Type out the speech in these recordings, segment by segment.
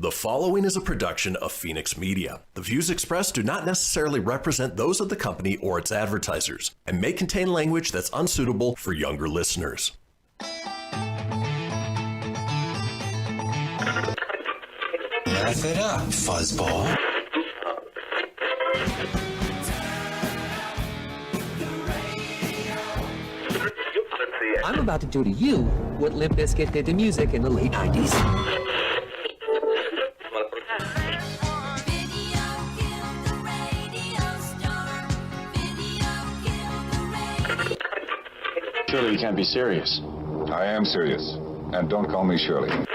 The following is a production of Fenix Media. The views expressed do not necessarily represent those of the company or its advertisers and may contain language that's unsuitable for younger listeners. Laugh it up, fuzzball. I'm about to do to you what Limp Bizkit did to music in the late 90s. Surely you can't be serious. I am serious. And don't call me Shirley. Here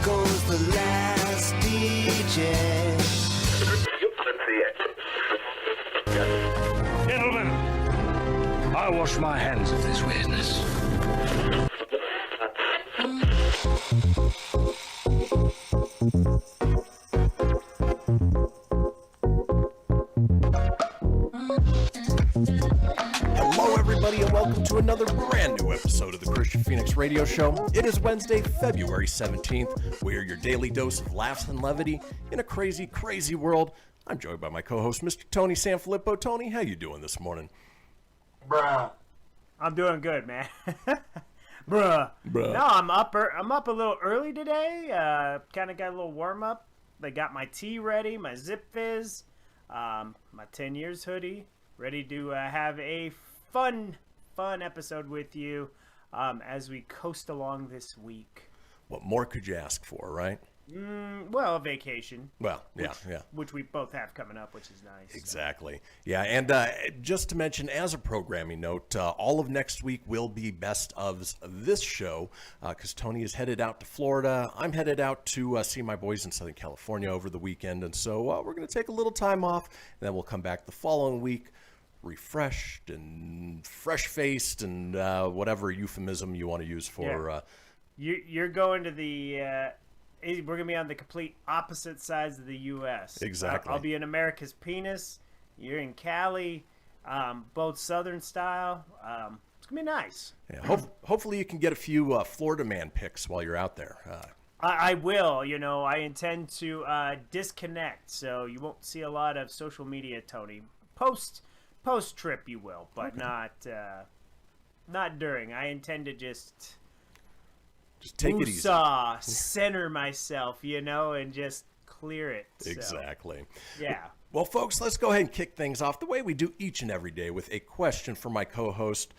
goes the last DJ. Gentlemen, I wash my hands of this weirdness. Hello, everybody, and welcome to another brand new episode of the Kristian Fenix Radio Show. It is Wednesday, February 17th. We are your daily dose of laughs and levity in a crazy, crazy world. I'm joined by my co-host, Mr. Tony Sanfilippo. Tony, how you doing this morning? Bruh. I'm doing good, man. Bruh. No, I'm up a little early today. Kind of got a little warm up. I got my tea ready, my Zip Fizz, my 10 years hoodie, ready to have a fun episode with you as we coast along this week. What more could you ask for, right? Well, a vacation. Well, yeah. Which we both have coming up, which is nice. Exactly. So. Yeah, and just to mention, as a programming note, all of next week will be best ofs of this show because Tony is headed out to Florida. I'm headed out to see my boys in Southern California over the weekend, and so we're going to take a little time off, and then we'll come back the following week refreshed and fresh-faced and whatever euphemism you want to use for... Yeah. You're going to the... we're going to be on the complete opposite sides of the U.S. Exactly. I'll be in America's penis. You're in Cali. Both Southern style. It's going to be nice. Yeah, hopefully you can get a few Florida man pics while you're out there. I will. I intend to disconnect, so you won't see a lot of social media, Tony. Post-trip you will, but okay. not during. I intend to just take it easy. Center myself, and just clear it. Exactly. So, yeah. Well, folks, let's go ahead and kick things off the way we do each and every day with a question for my co-host.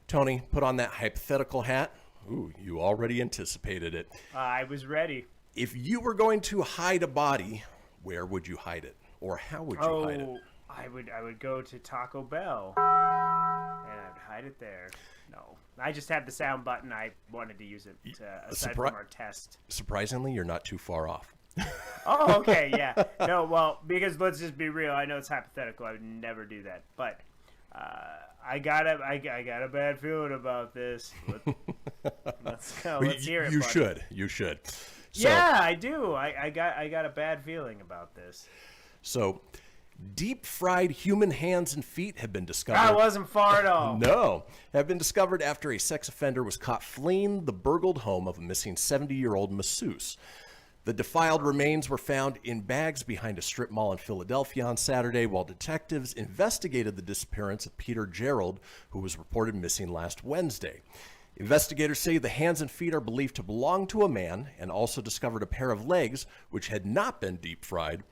Tony, put on that hypothetical hat. Ooh, you already anticipated it. I was ready. If you were going to hide a body, where would you hide it? Or how would you hide it? I would go to Taco Bell, and I'd hide it there. No. I just had the sound button. I wanted to use it aside from our test. Surprisingly, you're not too far off. Oh, okay, yeah. No, well, because let's just be real. I know it's hypothetical. I would never do that. But I got a bad feeling about this. Let's go. Let's hear it. You should. So, yeah, I do. I got a bad feeling about this. So, deep-fried human hands and feet have been discovered. I wasn't far at all. No. Have been discovered after a sex offender was caught fleeing the burgled home of a missing 70-year-old masseuse. The defiled remains were found in bags behind a strip mall in Philadelphia on Saturday while detectives investigated the disappearance of Peter Gerald, who was reported missing last Wednesday. Investigators say the hands and feet are believed to belong to a man and also discovered a pair of legs which had not been deep-fried.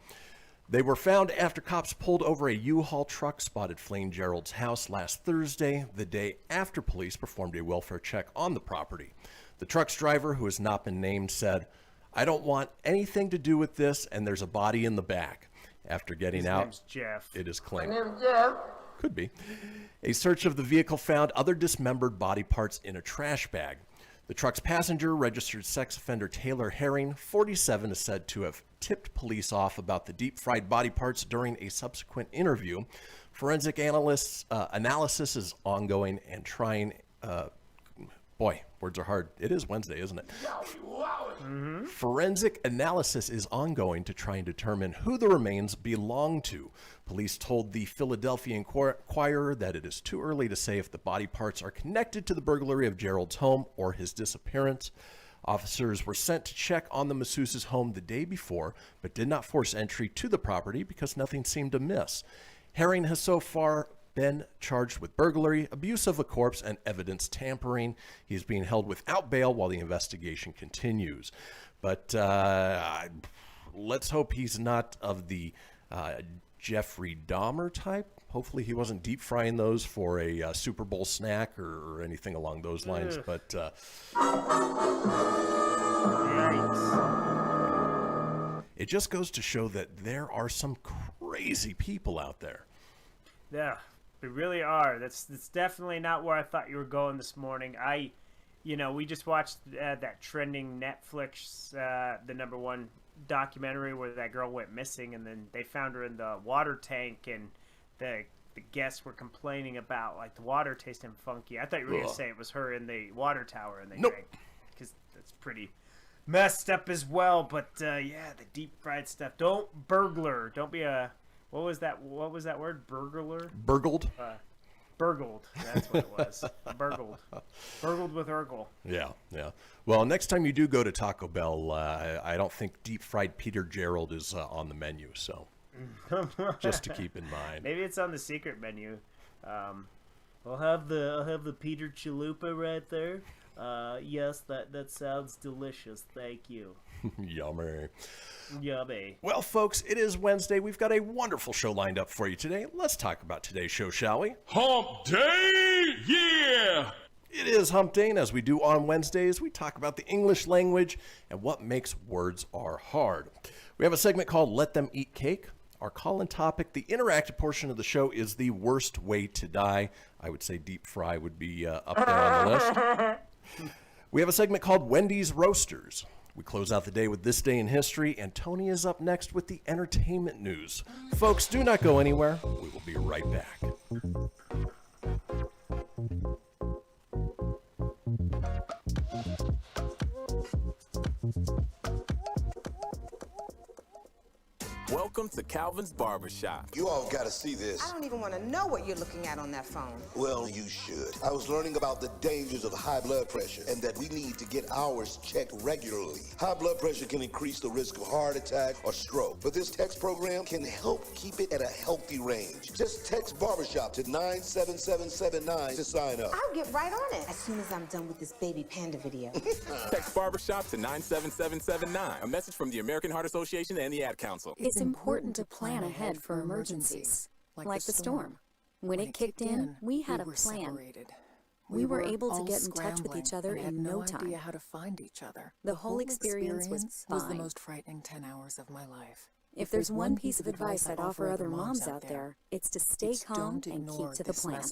They were found after cops pulled over a U-Haul truck spotted fleeing Gerald's house last Thursday, the day after police performed a welfare check on the property. The truck's driver, who has not been named, said, "I don't want anything to do with this, and there's a body in the back." After getting out, name's Jeff. It is claimed. My name's Jeff. Could be. A search of the vehicle found other dismembered body parts in a trash bag. The truck's passenger, registered sex offender Taylor Herring, 47, is said to have tipped police off about the deep-fried body parts during a subsequent interview. Forensic analysis is ongoing and trying... boy, words are hard. It is Wednesday, isn't it? Mm-hmm. Forensic analysis is ongoing to try and determine who the remains belong to. Police told the Philadelphia Inquirer that it is too early to say if the body parts are connected to the burglary of Gerald's home or his disappearance. Officers were sent to check on the masseuse's home the day before, but did not force entry to the property because nothing seemed amiss. Herring has so far been charged with burglary, abuse of a corpse, and evidence tampering. He is being held without bail while the investigation continues. But let's hope he's not of the Jeffrey Dahmer type. Hopefully he wasn't deep frying those for a Super Bowl snack or anything along those lines. Ugh. But Yikes. it just goes to show that there are some crazy people out there. Yeah, they really are. That's definitely not where I thought you were going this morning. We just watched that trending Netflix, the #1 documentary where that girl went missing, and then they found her in the water tank, and the guests were complaining about like the water tasting funky. I thought you were going to say it was her in the water tower and they drank, because that's pretty messed up as well. But yeah, the deep fried stuff. Don't be a what was that word? Burglar? Burgled? Burgled. That's what it was. Burgled with Urkel. Yeah. Well, next time you do go to Taco Bell, I don't think deep fried Peter Gerald is on the menu, so just to keep in mind. Maybe it's on the secret menu. I'll have the Peter Chalupa right there. Yes, that sounds delicious. Thank you. Yummy. Well, folks, it is Wednesday. We've got a wonderful show lined up for you today. Let's talk about today's show, shall we? Hump Day! Yeah! It is Hump Day, and as we do on Wednesdays, we talk about the English language and what makes words are hard. We have a segment called Let Them Eat Cake. Our call-in topic, the interactive portion of the show, is the worst way to die. I would say deep fry would be up there on the list. We have a segment called Wendy's Roasters. We close out the day with This Day in History, and Tony is up next with the entertainment news. Folks, do not go anywhere. We will be right back. Welcome to Calvin's Barbershop. You all gotta see this. I don't even want to know what you're looking at on that phone. Well, you should. I was learning about the dangers of high blood pressure and that we need to get ours checked regularly. High blood pressure can increase the risk of heart attack or stroke, but this text program can help keep it at a healthy range. Just text Barbershop to 97779 to sign up. I'll get right on it as soon as I'm done with this baby panda video. Text Barbershop to 97779. A message from the American Heart Association and the Ad Council. It's important to plan ahead for emergencies, like the storm. When it kicked in, we had a plan. We were able to get in touch with each other in no time. How to find each other. The whole experience was fine. Was the most frightening 10 hours of my life. If there's one piece of advice I'd offer other moms out there, it's to stay calm and keep to the plan.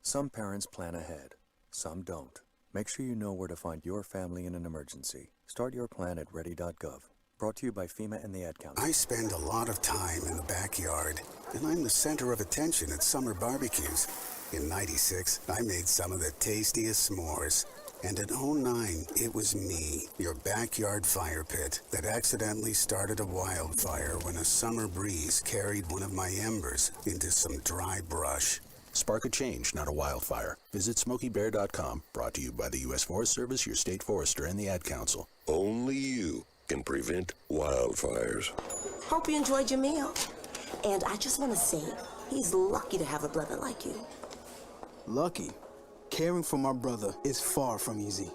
Some parents plan ahead, some don't. Make sure you know where to find your family in an emergency. Start your plan at ready.gov. Brought to you by FEMA and the Ad Council. I spend a lot of time in the backyard, and I'm the center of attention at summer barbecues. In '96, I made some of the tastiest s'mores. And in '09, it was me, your backyard fire pit, that accidentally started a wildfire when a summer breeze carried one of my embers into some dry brush. Spark a change, not a wildfire. Visit SmokeyBear.com. Brought to you by the U.S. Forest Service, your state forester, and the Ad Council. Only you can prevent wildfires. Hope you enjoyed your meal. And I just want to say, he's lucky to have a brother like you. Lucky? Caring for my brother is far from easy.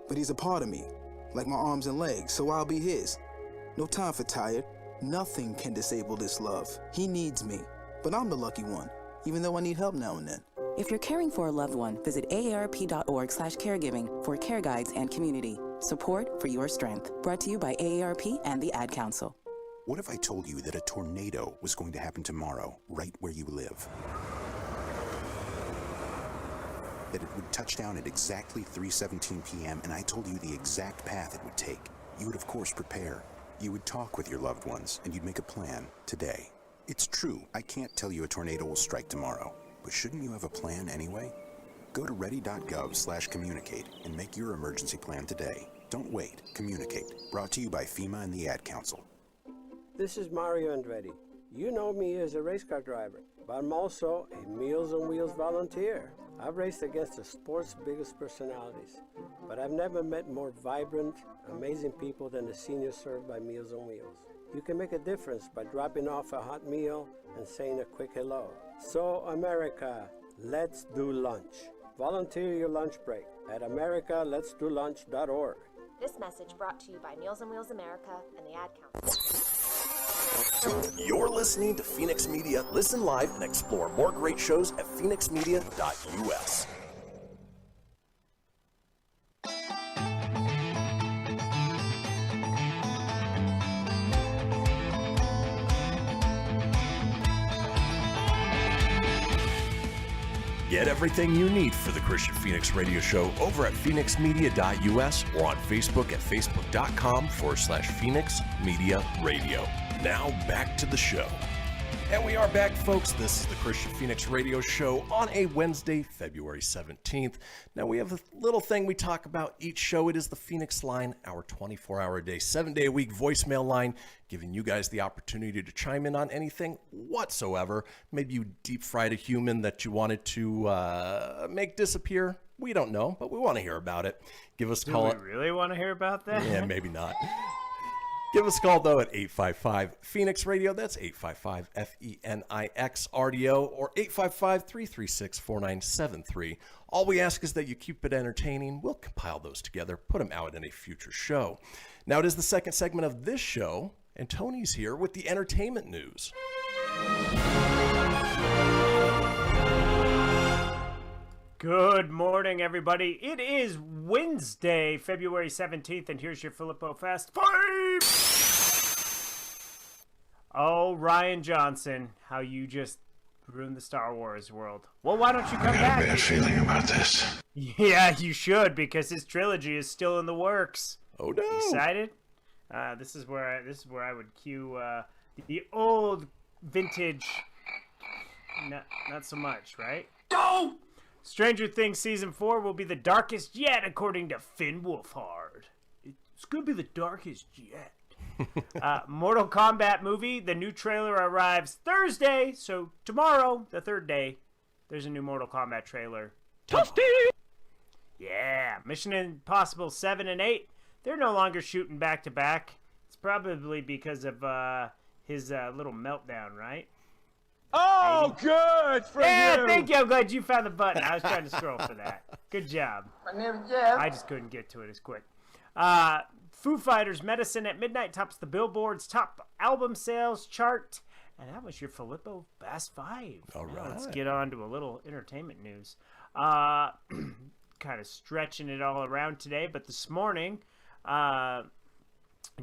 But he's a part of me, like my arms and legs, so I'll be his. No time for tired. Nothing can disable this love. He needs me, but I'm the lucky one, even though I need help now and then. If you're caring for a loved one, visit aarp.org/caregiving for care guides and community. Support for your strength. Brought to you by AARP and the Ad Council. What if I told you that a tornado was going to happen tomorrow, right where you live? That it would touch down at exactly 3:17 p.m., and I told you the exact path it would take. You would, of course, prepare. You would talk with your loved ones, and you'd make a plan today. It's true, I can't tell you a tornado will strike tomorrow, but shouldn't you have a plan anyway? Go to ready.gov/communicate and make your emergency plan today. Don't wait. Communicate. Brought to you by FEMA and the Ad Council. This is Mario Andretti. You know me as a race car driver, but I'm also a Meals on Wheels volunteer. I've raced against the sport's biggest personalities, but I've never met more vibrant, amazing people than the seniors served by Meals on Wheels. You can make a difference by dropping off a hot meal and saying a quick hello. So, America, let's do lunch. Volunteer your lunch break at americaletsdolunch.org. This message brought to you by Meals on Wheels America and the Ad Council. You're listening to Fenix Media. Listen live and explore more great shows at phoenixmedia.us. Get everything you need for the Kristian Fenix Radio Show over at phoenixmedia.us or on Facebook at facebook.com/Fenix Media Radio. Now back to the show. And we are back, folks. This is the Kristian Fenix Radio Show on a Wednesday, February 17th. Now, we have a little thing we talk about each show. It is the Fenix Line, our 24-hour-a-day, 7-day-a-week voicemail line, giving you guys the opportunity to chime in on anything whatsoever. Maybe you deep-fried a human that you wanted to make disappear. We don't know, but we want to hear about it. Give us a call. Do we really want to hear about that? Yeah, maybe not. Give us a call, though, at 855-FENIX-RADIO. That's 855-FENIX-RDO or 855-336-4973. All we ask is that you keep it entertaining. We'll compile those together, put them out in a future show. Now, it is the second segment of this show, and Tony's here with the entertainment news. Good morning, everybody. It is Wednesday, February 17th, and here's your Filippo Fast Five. Oh, Rian Johnson, how you just ruined the Star Wars world. Well, why don't you come back? I got a bad feeling about this. Yeah, you should, because his trilogy is still in the works. Oh no! Excited? This is where I would cue the old vintage. Not so much, right? Go! Stranger Things Season 4 will be the darkest yet, according to Finn Wolfhard. It's going to be the darkest yet. Mortal Kombat movie, the new trailer arrives Thursday, so tomorrow, the third day, there's a new Mortal Kombat trailer. Toasty! Yeah, Mission Impossible 7 and 8, they're no longer shooting back-to-back. It's probably because of his little meltdown, right? Oh, good for you! Thank you. I'm glad you found the button. I was trying to scroll for that. Good job. My name is Jeff. I just couldn't get to it as quick. Foo Fighters' Medicine at Midnight tops the Billboard's top album sales chart. And that was your Filippo Fast Five. All right. Now let's get on to a little entertainment news. Kind of stretching it all around today, but this morning,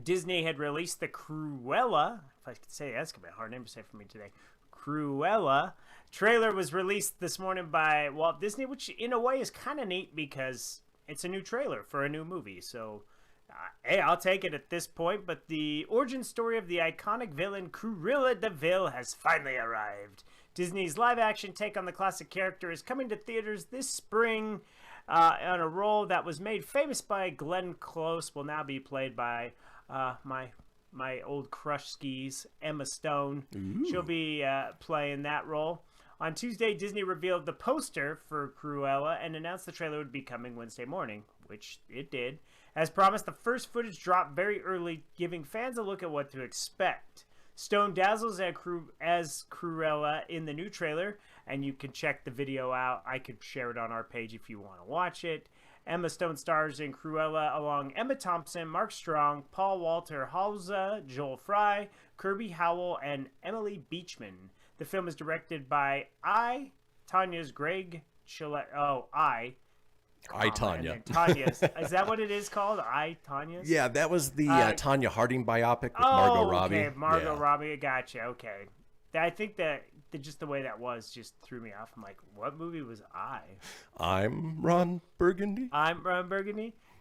Disney had released the Cruella, if I could say that's going to be a hard name to say for me today, Cruella trailer was released this morning by Walt Disney, which in a way is kind of neat because it's a new trailer for a new movie. So, hey, I'll take it at this point. But the origin story of the iconic villain Cruella de Vil has finally arrived. Disney's live-action take on the classic character is coming to theaters this spring. On a role that was made famous by Glenn Close will now be played by my old crush skis, Emma Stone. Ooh. She'll be playing that role. On Tuesday, Disney revealed the poster for Cruella and announced the trailer would be coming Wednesday morning, which it did. As promised, the first footage dropped very early, giving fans a look at what to expect. Stone dazzles as Cruella in the new trailer, and you can check the video out. I could share it on our page if you want to watch it. Emma Stone stars in Cruella along Emma Thompson, Mark Strong, Paul Walter Hauser, Joel Fry, Kirby Howell, and Emily Beachman. The film is directed by Tanya's Greg Chillette. Tanya. Tanya's. Is that what it is called? Tanya's? Yeah, that was the Tanya Harding biopic with Margot Robbie. Okay, Margot Robbie. Gotcha. Okay. I think that just the way that was just threw me off. I'm like, what movie was I? I'm Ron Burgundy.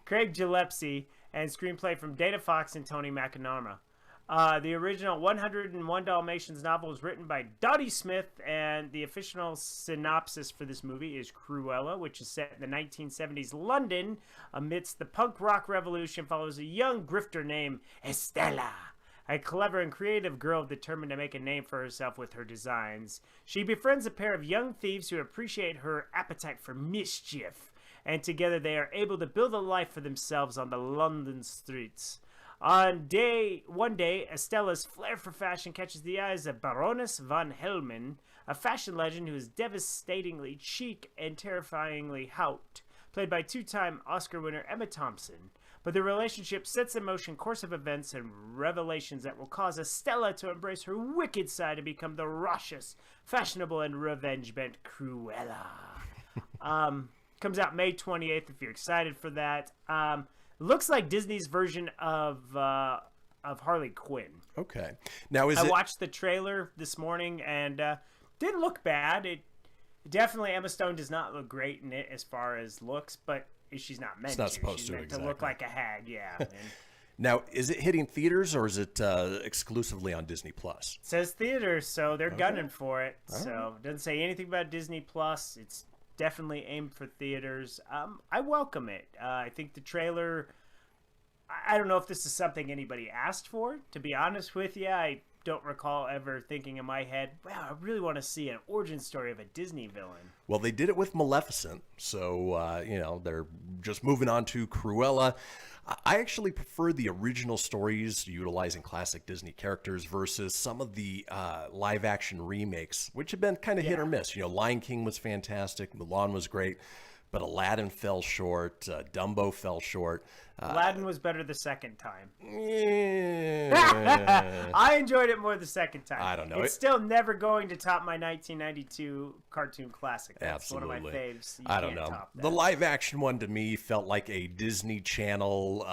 Craig Gillespie, and screenplay from Dana Fox and Tony McNamara. The original 101 Dalmatians novel was written by Dottie Smith, and the official synopsis for this movie is Cruella, which is set in the 1970s London amidst the punk rock revolution, follows a young grifter named Estella, a clever and creative girl determined to make a name for herself with her designs. She befriends a pair of young thieves who appreciate her appetite for mischief, and together they are able to build a life for themselves on the London streets. One day, Estella's flair for fashion catches the eyes of Baroness von Hellman, a fashion legend who is devastatingly chic and terrifyingly haute, played by two-time Oscar winner Emma Thompson. But the relationship sets in motion course of events and revelations that will cause Estella to embrace her wicked side and become the raucous, fashionable, and revenge-bent Cruella. Comes out May 28th if you're excited for that. Looks like Disney's version of Harley Quinn. Okay. Now I watched the trailer this morning and didn't look bad. It definitely, Emma Stone does not look great in it as far as looks, but she's not meant to. She's meant to look like a hag, yeah. Now, is it hitting theaters or is it exclusively on Disney Plus? It says theaters, so they're gunning for it. So it doesn't say anything about Disney Plus. It's definitely aimed for theaters. I welcome it. I think the trailer, I don't know if this is something anybody asked for, to be honest with you. I don't recall ever thinking in my head, wow, I really want to see an origin story of a Disney villain. Well, they did it with Maleficent, so, they're just moving on to Cruella. I actually prefer the original stories utilizing classic Disney characters versus some of the live-action remakes, which have been kind of hit or miss. Lion King was fantastic, Mulan was great, but Aladdin fell short, Dumbo fell short. Aladdin was better the second time. Yeah. I enjoyed it more the second time. I don't know. It's still never going to top my 1992 cartoon classic. That's Absolutely. one of my faves. I don't know. The live action one to me felt like a Disney Channel.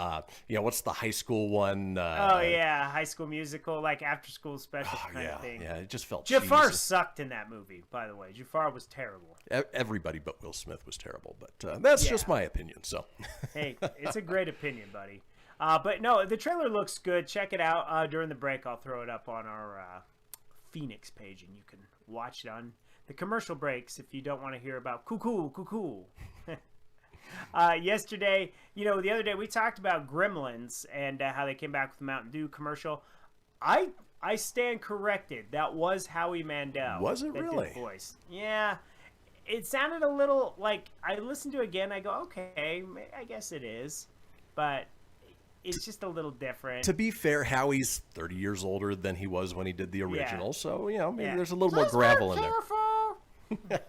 What's the high school one? High School Musical, like after school special kind of thing. Yeah, it just felt Jafar cheesy. sucked in that movie, by the way. Jafar was terrible. Everybody but Will Smith was terrible, but that's just my opinion. So, hey, it's a great opinion, buddy. But no, the trailer looks good. Check it out. During the break, I'll throw it up on our Fenix page, and you can watch it on the commercial breaks if you don't want to hear about cuckoo. Yesterday, the other day we talked about Gremlins and how they came back with the Mountain Dew commercial. I stand corrected. That was Howie Mandel. Was it really? Did voice. Yeah. It sounded a little like, I listened to it again, I go, okay, I guess it is. But it's just a little different. To be fair, Howie's 30 years older than he was when he did the original, Yeah. so, maybe there's a little more gravel in there.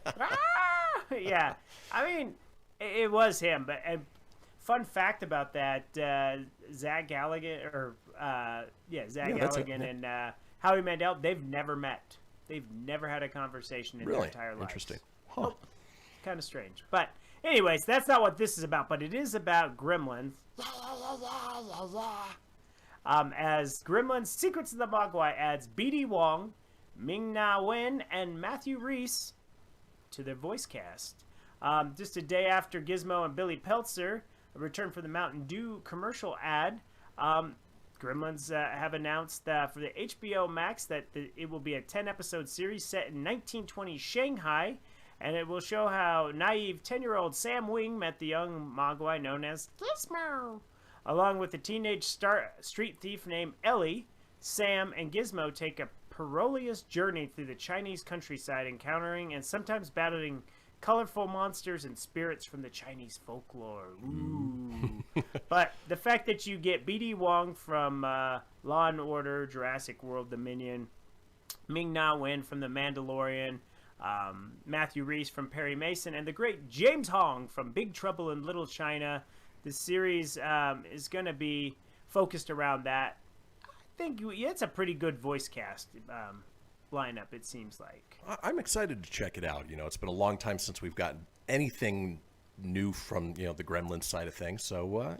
Yeah. I mean, it was him. But fun fact about that, Zach Galligan, Galligan and Howie Mandel, they've never met. They've never had a conversation in their entire lives. Interesting. Huh. Kind of strange. But anyways, that's not what this is about, but it is about Gremlins. As Gremlins Secrets of the Mogwai adds B.D. Wong, Ming-Na Wen, and Matthew Rhys to their voice cast. Just a day after Gizmo and Billy Peltzer return for the Mountain Dew commercial ad, Gremlins have announced for the HBO Max that it will be a 10-episode series set in 1920 Shanghai, and it will show how naive 10-year-old Sam Wing met the young Mogwai known as Gizmo. Along with a teenage street thief named Ellie, Sam and Gizmo take a perilous journey through the Chinese countryside, encountering and sometimes battling colorful monsters and spirits from the Chinese folklore. Ooh. But the fact that you get B.D. Wong from Law & Order, Jurassic World Dominion, Ming-Na Wen from The Mandalorian, Matthew Rhys from Perry Mason, and the great James Hong from Big Trouble in Little China. The series is going to be focused around that. I think it's a pretty good voice cast lineup, it seems like. I'm excited to check it out. It's been a long time since we've gotten anything new from, the Gremlins side of things. So,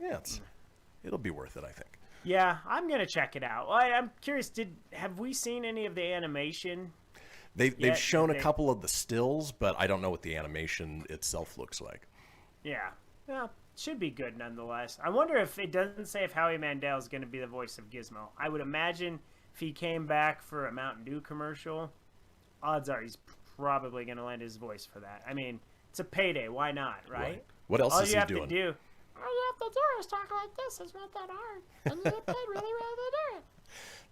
it'll be worth it, I think. Yeah, I'm going to check it out. I'm curious, have we seen any of the animation? They've shown a couple of the stills, but I don't know what the animation itself looks like. Yeah. Well, should be good nonetheless. I wonder if it doesn't say if Howie Mandel is going to be the voice of Gizmo. I would imagine if he came back for a Mountain Dew commercial, odds are he's probably going to lend his voice for that. I mean, it's a payday. Why not, right? What else is he doing? All you have to do is talk like this. It's not that hard. And you get paid really well to do it.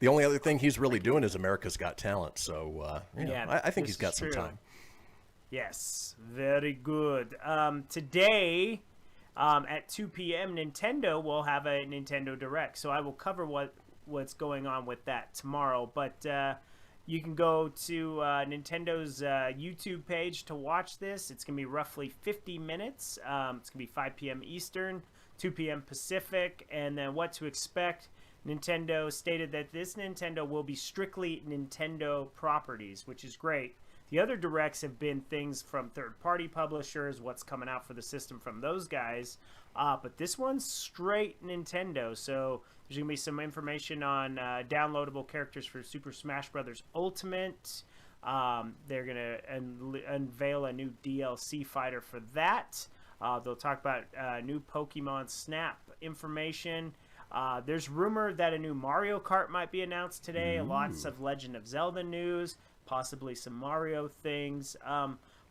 The only other thing he's really doing is America's Got Talent. So, I think he's got some time. Yes, very good. Today, at 2 p.m., Nintendo will have a Nintendo Direct. So I will cover what's going on with that tomorrow. But you can go to Nintendo's YouTube page to watch this. It's going to be roughly 50 minutes. It's going to be 5 p.m. Eastern, 2 p.m. Pacific. And then what to expect. Nintendo stated that this Nintendo will be strictly Nintendo properties, which is great. The other directs have been things from third-party publishers, what's coming out for the system from those guys. But this one's straight Nintendo, so there's going to be some information on downloadable characters for Super Smash Bros. Ultimate. They're going to unveil a new DLC fighter for that. They'll talk about new Pokemon Snap information. There's rumor that a new Mario Kart might be announced today. Lots of Legend of Zelda news. Possibly some Mario things.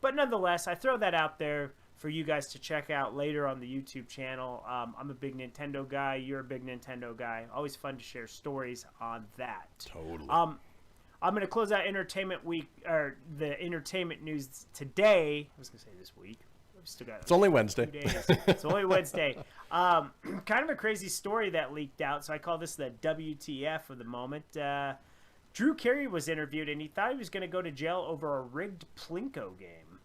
But nonetheless, I throw that out there for you guys to check out later on the YouTube channel. I'm a big Nintendo guy. You're a big Nintendo guy. Always fun to share stories on that. Totally. I'm going to close out Entertainment Week, or the entertainment news today. I was going to say this week. We've still got it's only Wednesday. 2 days. It's only Wednesday. Kind of a crazy story that leaked out, so I call this the WTF of the moment. Drew Carey was interviewed, and he thought he was going to go to jail over a rigged Plinko game.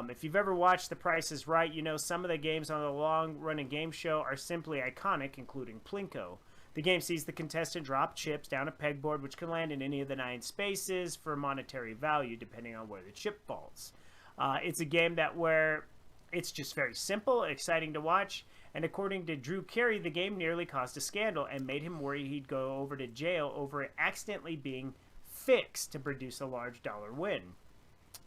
If you've ever watched The Price is Right, you know some of the games on the long-running game show are simply iconic, including Plinko. The game sees the contestant drop chips down a pegboard, which can land in any of the 9 spaces for monetary value, depending on where the chip falls. It's a game where it's just very simple, exciting to watch. And according to Drew Carey, the game nearly caused a scandal and made him worry he'd go over to jail over it accidentally being fixed to produce a large dollar win.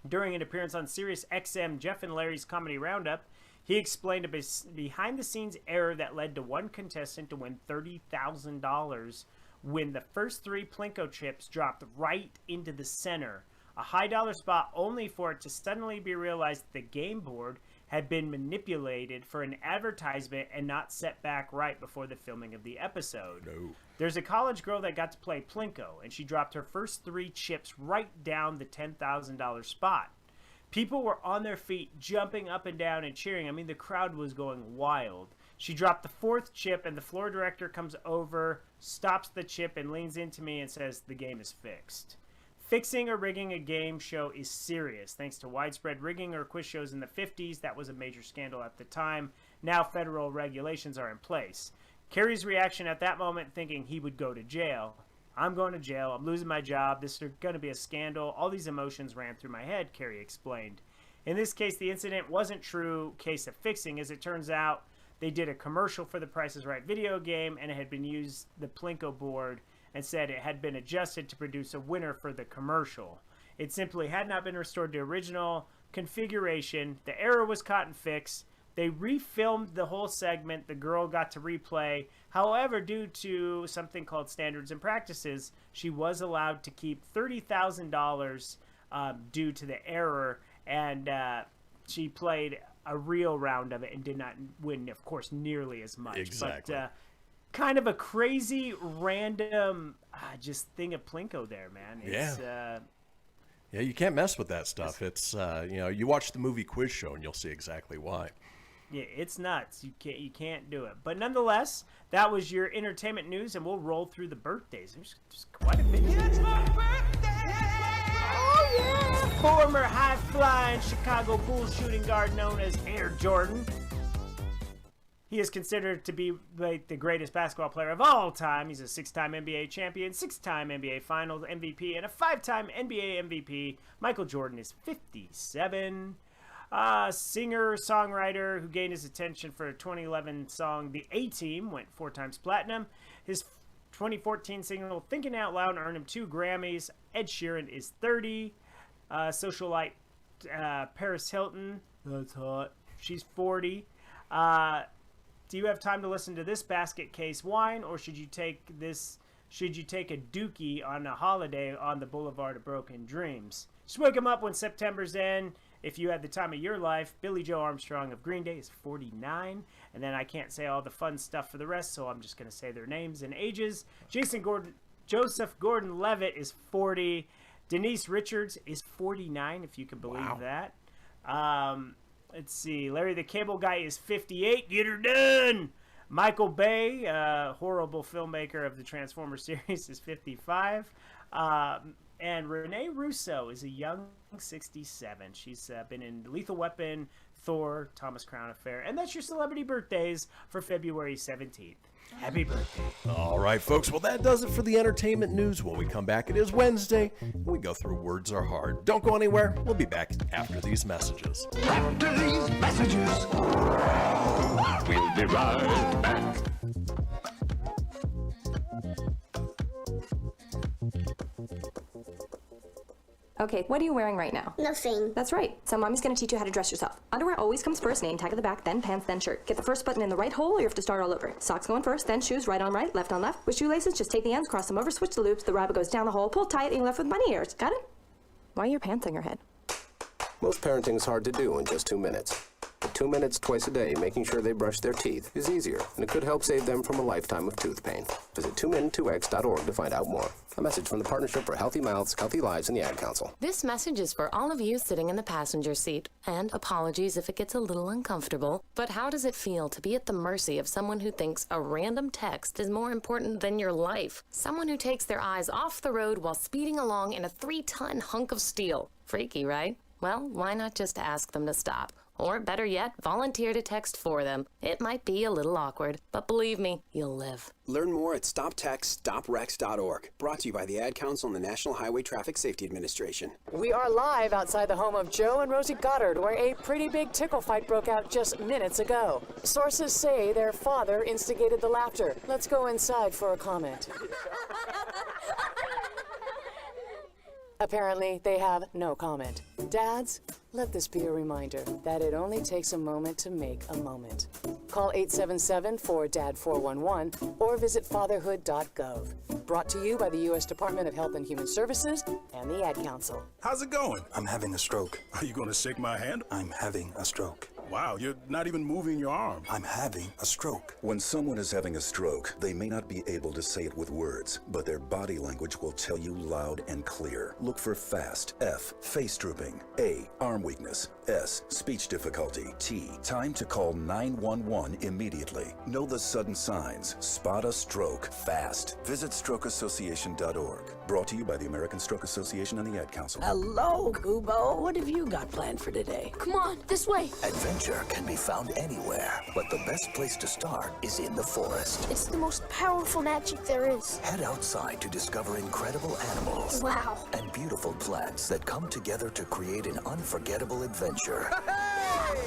During an appearance on Sirius XM Jeff and Larry's Comedy Roundup, he explained a behind-the-scenes error that led to one contestant to win $30,000 when the first 3 Plinko chips dropped right into the center, a high-dollar spot only for it to suddenly be realized that the game board had been manipulated for an advertisement and not set back right before the filming of the episode. No. There's a college girl that got to play Plinko, and she dropped her first 3 chips right down the $10,000 spot. People were on their feet, jumping up and down and cheering. I mean, the crowd was going wild. She dropped the 4th chip, and the floor director comes over, stops the chip, and leans into me and says, "The game is fixed." Fixing or rigging a game show is serious. Thanks to widespread rigging or quiz shows in the 50s, that was a major scandal at the time. Now federal regulations are in place. Carey's reaction at that moment, thinking he would go to jail. I'm going to jail. I'm losing my job. This is going to be a scandal. All these emotions ran through my head, Carey explained. In this case, the incident wasn't true case of fixing. As it turns out, they did a commercial for the Price is Right video game, and it had been used the Plinko board and said it had been adjusted to produce a winner for the commercial. It simply had not been restored to original configuration. The error was caught and fixed. They refilmed the whole segment. The girl got to replay. However, due to something called standards and practices, she was allowed to keep $30,000 due to the error, and she played a real round of it and did not win, of course, nearly as much. Exactly. But kind of a crazy, random, just thing of Plinko there, man. It's, yeah, you can't mess with that stuff. It's you watch the movie Quiz Show and you'll see exactly why. Yeah, it's nuts. You can't do it. But nonetheless, that was your entertainment news, and we'll roll through the birthdays. There's just quite a bit. It's my birthday! Oh yeah! Former high-flying Chicago Bulls shooting guard known as Air Jordan. He is considered to be like the greatest basketball player of all time. He's a 6-time NBA champion, 6-time NBA Finals MVP, and a 5-time NBA MVP. Michael Jordan is 57. Singer-songwriter who gained his attention for a 2011 song, The A-Team, went 4 times platinum. His 2014 single, Thinking Out Loud, earned him 2 Grammys. Ed Sheeran is 30. Socialite Paris Hilton, that's hot. She's 40. Do you have time to listen to this basket case wine, or should you take a dookie on a holiday on the Boulevard of Broken Dreams? Just wake them up when September's in. If you had the time of your life, Billy Joe Armstrong of Green Day is 49. And then I can't say all the fun stuff for the rest, so I'm just going to say their names and ages. Jason Joseph Gordon-Levitt is 40. Denise Richards is 49, if you can believe that. Let's see. Larry the Cable Guy is 58. Get her done. Michael Bay, horrible filmmaker of the Transformers series, is 55. And Renee Russo is a young 67. She's been in Lethal Weapon, Thor, Thomas Crown Affair. And that's your celebrity birthdays for February 17th. Happy birthday. All right, folks. Well, that does it for the entertainment news. When we come back, it is Wednesday, and we go through Words Are Hard. Don't go anywhere. We'll be back after these messages. After these messages, we'll be right back. Okay, what are you wearing right now? Nothing. That's right. So mommy's gonna teach you how to dress yourself. Underwear always comes first, name tag at the back, then pants, then shirt. Get the first button in the right hole or you have to start all over. Socks going first, then shoes, right on right, left on left. With shoelaces, just take the ends, cross them over, switch the loops, the rabbit goes down the hole, pull tight, and you're left with bunny ears. Got it? Why are your pants on your head? Most parenting is hard to do in just 2 minutes. But 2 minutes twice a day making sure they brush their teeth is easier, and it could help save them from a lifetime of tooth pain. Visit 2min2x.org to find out more. A message from the Partnership for Healthy Mouths, Healthy Lives, and the Ad Council. This message is for all of you sitting in the passenger seat. And apologies if it gets a little uncomfortable. But how does it feel to be at the mercy of someone who thinks a random text is more important than your life? Someone who takes their eyes off the road while speeding along in a 3-ton hunk of steel. Freaky, right? Well, why not just ask them to stop? Or better yet, volunteer to text for them. It might be a little awkward, but believe me, you'll live. Learn more at StopTextStopWrecks.org. Brought to you by the Ad Council and the National Highway Traffic Safety Administration. We are live outside the home of Joe and Rosie Goddard, where a pretty big tickle fight broke out just minutes ago. Sources say their father instigated the laughter. Let's go inside for a comment. Apparently, they have no comment. Dads, let this be a reminder that it only takes a moment to make a moment. Call 877-4DAD-411 or visit fatherhood.gov. Brought to you by the U.S. Department of Health and Human Services and the Ad Council. How's it going? I'm having a stroke. Are you going to shake my hand? I'm having a stroke. Wow, you're not even moving your arm. I'm having a stroke. When someone is having a stroke, they may not be able to say it with words, but their body language will tell you loud and clear. Look for FAST. F, face drooping. A, arm weakness. S, speech difficulty. T, time to call 911 immediately. Know the sudden signs. Spot a stroke fast. Visit strokeassociation.org. Brought to you by the American Stroke Association and the Ad Council. Hello, Kubo. What have you got planned for today? Come on, this way. Adventure can be found anywhere, but the best place to start is in the forest. It's the most powerful magic there is. Head outside to discover incredible animals. Wow. And beautiful plants that come together to create an unforgettable adventure.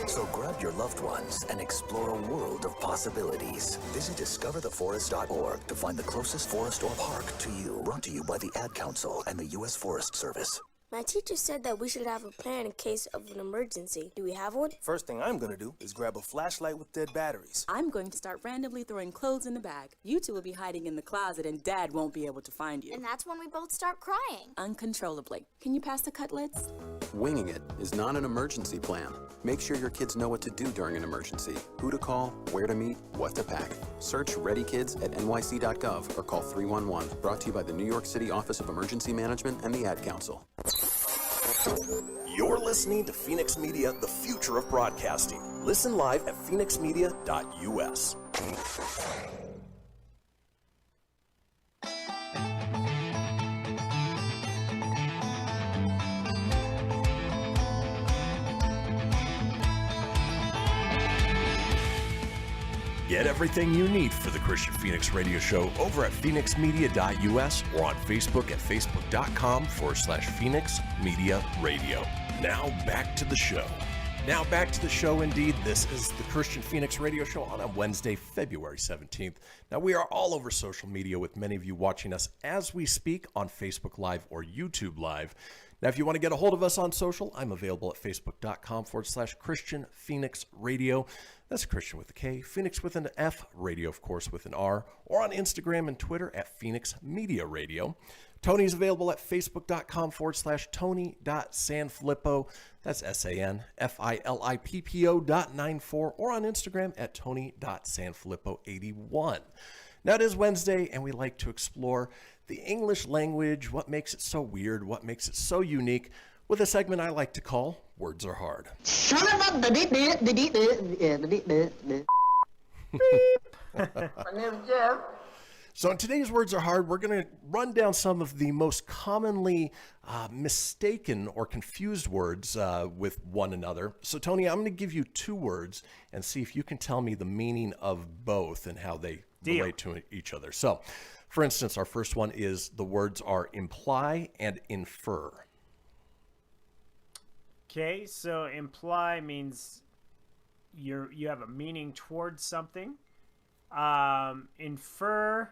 So grab your loved ones and explore a world of possibilities. Visit discovertheforest.org to find the closest forest or park to you. Brought to you by the Ad Council and the U.S. Forest Service. My teacher said that we should have a plan in case of an emergency. Do we have one? First thing I'm gonna do is grab a flashlight with dead batteries. I'm going to start randomly throwing clothes in the bag. You two will be hiding in the closet and Dad won't be able to find you. And that's when we both start crying. Uncontrollably. Can you pass the cutlets? Winging it is not an emergency plan. Make sure your kids know what to do during an emergency. Who to call, where to meet, what to pack. Search Ready Kids at nyc.gov or call 311. Brought to you by the New York City Office of Emergency Management and the Ad Council. You're listening to Fenix Media, the future of broadcasting. Listen live at phoenixmedia.us. Get everything you need for the Kristian Fenix radio show over at phoenixmedia.us or on Facebook at facebook.com/Fenix Media Radio. Now back to the show. Indeed. This is the Kristian Fenix radio show on a Wednesday, February 17th. Now, we are all over social media with many of you watching us as we speak on Facebook Live or YouTube Live. Now, if you want to get a hold of us on social, I'm available at facebook.com/Kristian Fenix Radio. That's Kristian with a K, Fenix with an F, radio, of course, with an R, or on Instagram and Twitter at Fenix Media Radio. Tony's available at facebook.com/Tony.Sanfilippo. That's SANFILIPPO.94, or on Instagram at Tony.Sanfilippo81. Now it is Wednesday, and we like to explore the English language, what makes it so weird, what makes it so unique, with a segment I like to call Words Are Hard. My name's Jeff. So in today's Words Are Hard, we're going to run down some of the most commonly mistaken or confused words with one another. So Tony, I'm going to give you two words and see if you can tell me the meaning of both and how they relate to each other. So, for instance, our first one is the words are imply and infer. Okay, so imply means you have a meaning towards something. Infer,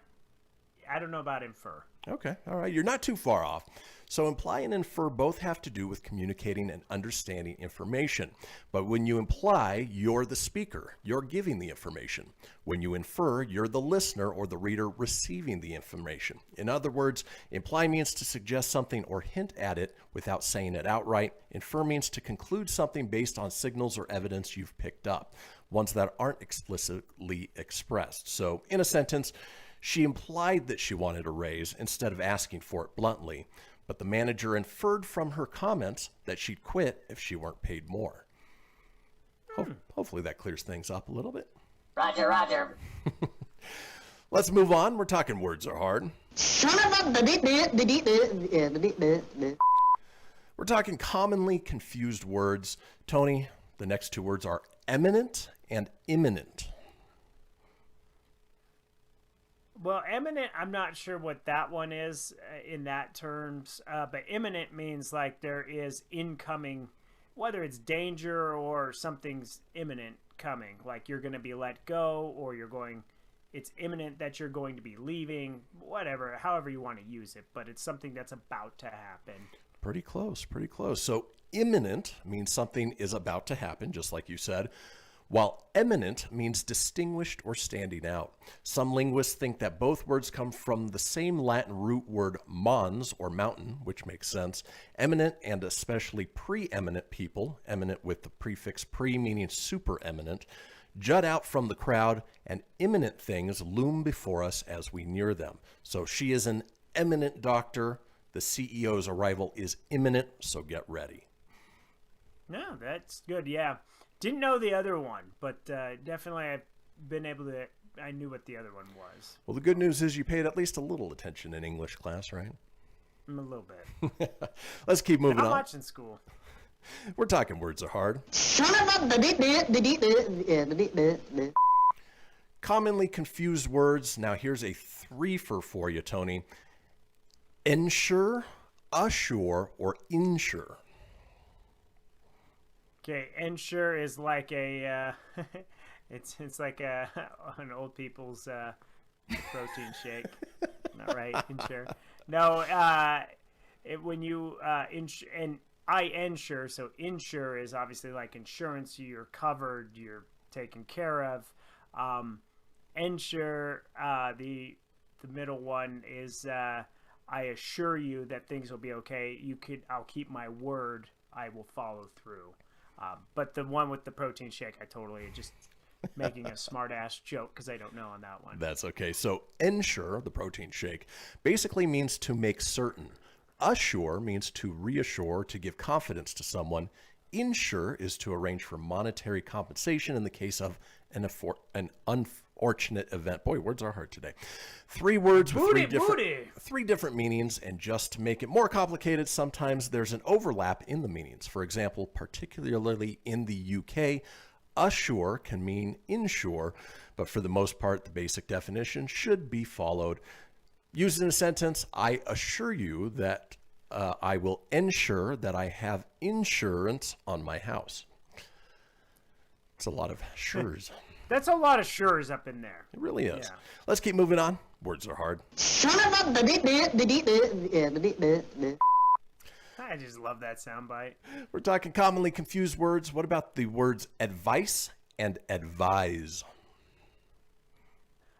I don't know about infer. Okay, all right, you're not too far off. So imply and infer both have to do with communicating and understanding information. But when you imply, you're the speaker, you're giving the information. When you infer, you're the listener or the reader receiving the information. In other words, imply means to suggest something or hint at it without saying it outright. Infer means to conclude something based on signals or evidence you've picked up, ones that aren't explicitly expressed. So in a sentence, she implied that she wanted a raise instead of asking for it bluntly, but the manager inferred from her comments that she'd quit if she weren't paid more. Hopefully that clears things up a little bit. Roger, Roger. Let's move on. We're talking Words Are Hard. We're talking commonly confused words. Tony, the next two words are eminent and imminent. Well, eminent, I'm not sure what that one is in that terms, but imminent means like there is incoming, whether it's danger or something's imminent coming, like you're going to be let go or it's imminent that you're going to be leaving, whatever, however you want to use it, but it's something that's about to happen. Pretty close, pretty close. So imminent means something is about to happen, just like you said, while eminent means distinguished or standing out. Some linguists think that both words come from the same Latin root word mons, or mountain, which makes sense. Eminent and especially preeminent people, eminent with the prefix pre meaning supereminent, jut out from the crowd, and imminent things loom before us as we near them. So she is an eminent doctor. The CEO's arrival is imminent, so get ready. No, that's good, yeah. Didn't know the other one, but definitely I've been able to, I knew what the other one was. Well, the good news is you paid at least a little attention in English class, right? A little bit. Let's keep moving on. Not much in school. We're talking Words Are Hard. Commonly confused words. Now here's a threefer for you, Tony. Ensure, assure, or insure. Okay, ensure is like a it's like an old people's protein shake. Not right, ensure. No, when you and I insure, so insure is obviously like insurance. You're covered, you're taken care of. Ensure, the middle one is I assure you that things will be okay. I'll keep my word. I will follow through. But the one with the protein shake, I totally just making a smart ass joke because I don't know on that one. That's okay. So ensure, the protein shake, basically means to make certain. Assure means to reassure, to give confidence to someone. Insure is to arrange for monetary compensation in the case of an unfortunate event. Boy, words are hard today. Three words with three different meanings, and just to make it more complicated, sometimes there's an overlap in the meanings. For example, particularly in the UK, assure can mean insure, but for the most part, the basic definition should be followed. Used in a sentence, I assure you that I will ensure that I have insurance on my house. It's a lot of sures. That's a lot of sures up in there. It really is. Yeah. Let's keep moving on. Words are hard. I just love that soundbite. We're talking commonly confused words. What about the words advice and advise?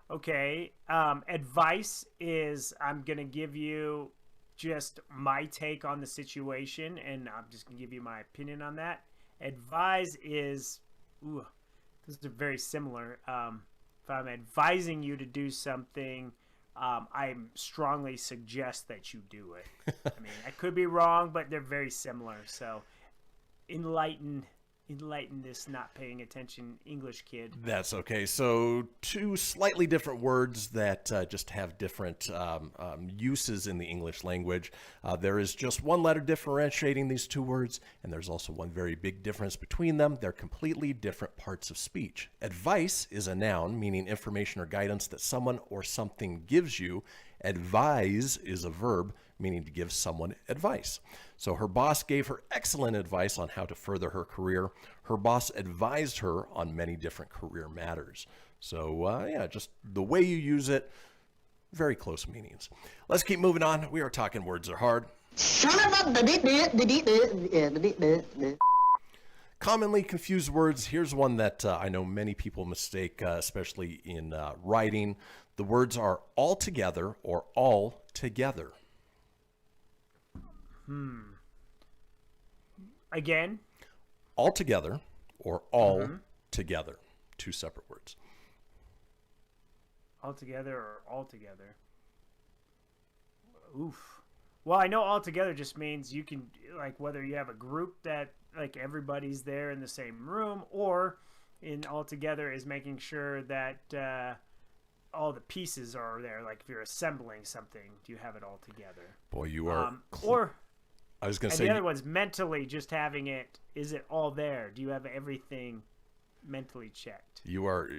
Okay. Advice is I'm going to give you just my take on the situation, and I'm just going to give you my opinion on that. Advise is, those are very similar. if I'm advising you to do something, I strongly suggest that you do it. I mean, I could be wrong, but they're very similar. So enlighten this not paying attention English kid. That's okay. So two slightly different words that just have different uses in the English language. There is just one letter differentiating these two words, and there's also one very big difference between them. They're completely different parts of speech. Advice is a noun, meaning information or guidance that someone or something gives you. Advise is a verb, meaning to give someone advice. So her boss gave her excellent advice on how to further her career. Her boss advised her on many different career matters. So yeah, just the way you use it, very close meanings. Let's keep moving on. We are talking words are hard. Commonly confused words. Here's one that I know many people mistake, especially in writing. The words are all together or all together. Again? All together or all together. Two separate words. All together or all together? Oof. Well, I know all together just means you can, like, whether you have a group that, like, everybody's there in the same room, or in all together is making sure that all the pieces are there. Like, if you're assembling something, do you have it all together? Boy, you are... or... I was going to and say... the other one's mentally just having it. Is it all there? Do you have everything mentally checked? You are...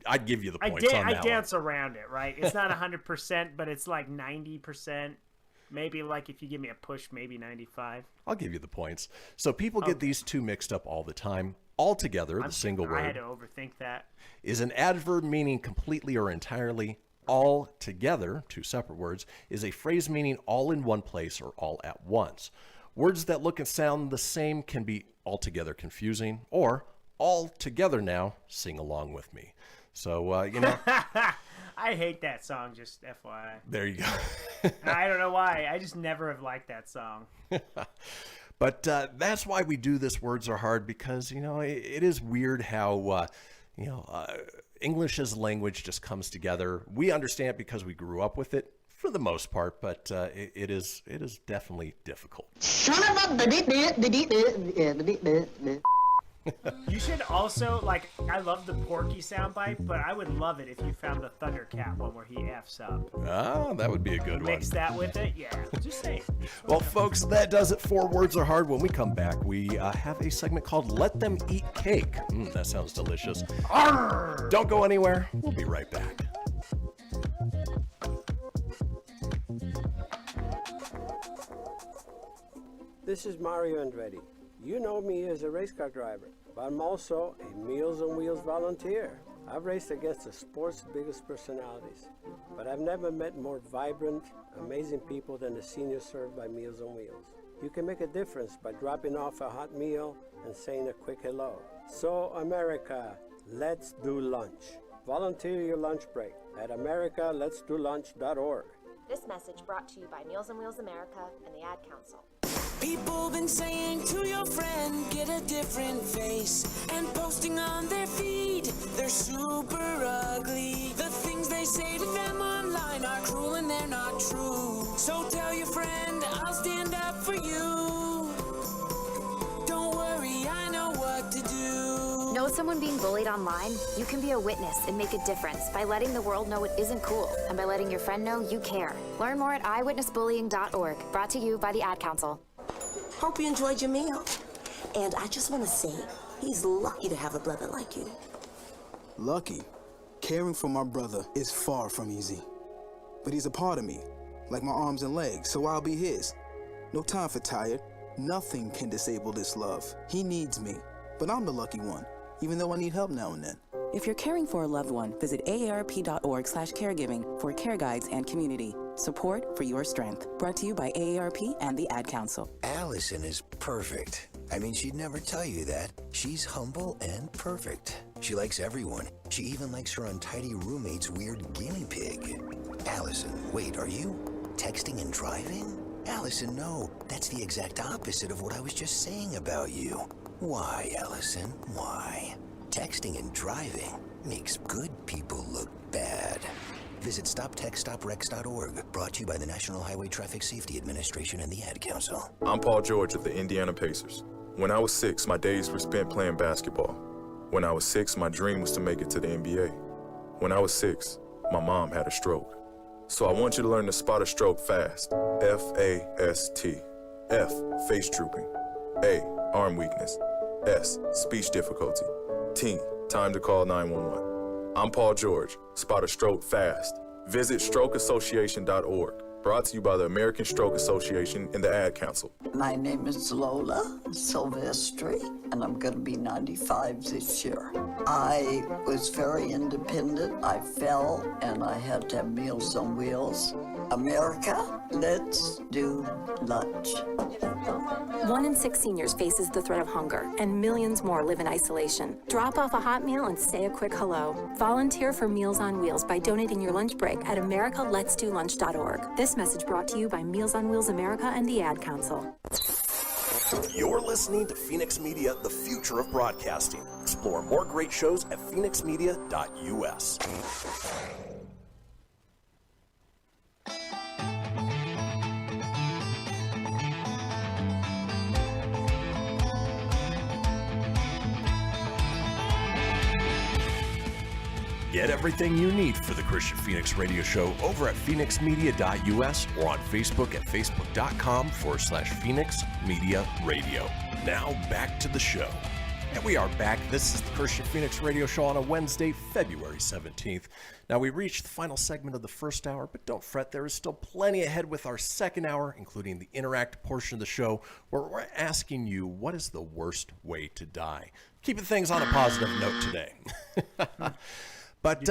I'd give you the points on that I dance around it, right? It's not 100%, but it's like 90%. Maybe, like, if you give me a push, maybe 95. I'll give you the points. So people get these two mixed up all the time. Altogether, the single word... I had to overthink that. ...is an adverb meaning completely or entirely. All together, two separate words, is a phrase meaning all in one place or all at once. Words that look and sound the same can be altogether confusing, or all together now, sing along with me. So, you know... I hate that song, just FYI. There you go. I don't know why. I just never have liked that song. But that's why we do this Words Are Hard, because, you know, it is weird how, English as a language just comes together. We understand it because we grew up with it for the most part, but it is definitely difficult. You should also, like, I love the Porky soundbite, but I would love it if you found the Thundercat one where he F's up. Ah, that would be a good one. Mix that with it? Yeah, just saying. Well, folks, that does it for Words Are Hard. When we come back, we have a segment called Let Them Eat Cake. That sounds delicious. Arr! Don't go anywhere. We'll be right back. This is Mario Andretti. You know me as a race car driver, but I'm also a Meals on Wheels volunteer. I've raced against the sport's biggest personalities, but I've never met more vibrant, amazing people than the seniors served by Meals on Wheels. You can make a difference by dropping off a hot meal and saying a quick hello. So, America, let's do lunch. Volunteer your lunch break at americaletsdolunch.org. This message brought to you by Meals on Wheels America and the Ad Council. People been saying to your friend, get a different face, and posting on their feed, they're super ugly. The things they say to them online are cruel and they're not true. So tell your friend, I'll stand up for you. Don't worry, I know what to do. Know someone being bullied online? You can be a witness and make a difference by letting the world know it isn't cool, and by letting your friend know you care. Learn more at eyewitnessbullying.org, brought to you by the Ad Council. Hope you enjoyed your meal. And I just want to say, he's lucky to have a brother like you. Lucky? Caring for my brother is far from easy. But he's a part of me, like my arms and legs, so I'll be his. No time for tired. Nothing can disable this love. He needs me, but I'm the lucky one, even though I need help now and then. If you're caring for a loved one, visit aarp.org/caregiving for care guides and community. Support for your strength. Brought to you by AARP and the Ad Council. Allison is perfect. I mean, she'd never tell you that. She's humble and perfect. She likes everyone. She even likes her untidy roommate's weird guinea pig. Allison, wait, are you texting and driving? Allison, no. That's the exact opposite of what I was just saying about you. Why, Allison? Why? Texting and driving? makes good people look bad. Visit StopTextStopWrecks.org, brought to you by the National Highway Traffic Safety Administration and the Ad Council. I'm Paul George of the Indiana Pacers. When I was 6, my days were spent playing basketball. When I was 6, my dream was to make it to the NBA. When I was 6, my mom had a stroke. So I want you to learn to spot a stroke fast. F-A-S-T. F, face drooping. A, arm weakness. S, speech difficulty. T, time to call 911. I'm Paul George. Spot a stroke fast. Visit strokeassociation.org. Brought to you by the American Stroke Association and the Ad Council. My name is Lola Silvestri, and I'm going to be 95 this year. I was very independent. I fell, and I had to have Meals on Wheels. America, let's do lunch. 1 in 6 seniors faces the threat of hunger, and millions more live in isolation. Drop off a hot meal and say a quick hello. Volunteer for Meals on Wheels by donating your lunch break at americaletsdolunch.org. This message brought to you by Meals on Wheels America and the Ad Council. You're listening to Fenix Media, the future of broadcasting. Explore more great shows at phoenixmedia.us. Get everything you need for the Kristian Fenix Radio Show over at phoenixmedia.us or on Facebook at facebook.com/Fenix Media Radio. Now back to the show. And we are back. This is the Kristian Fenix Radio Show on a Wednesday, February 17th. Now we reached the final segment of the first hour, but don't fret, there is still plenty ahead with our second hour, including the interactive portion of the show, where we're asking you, what is the worst way to die? Keeping things on a positive note today. But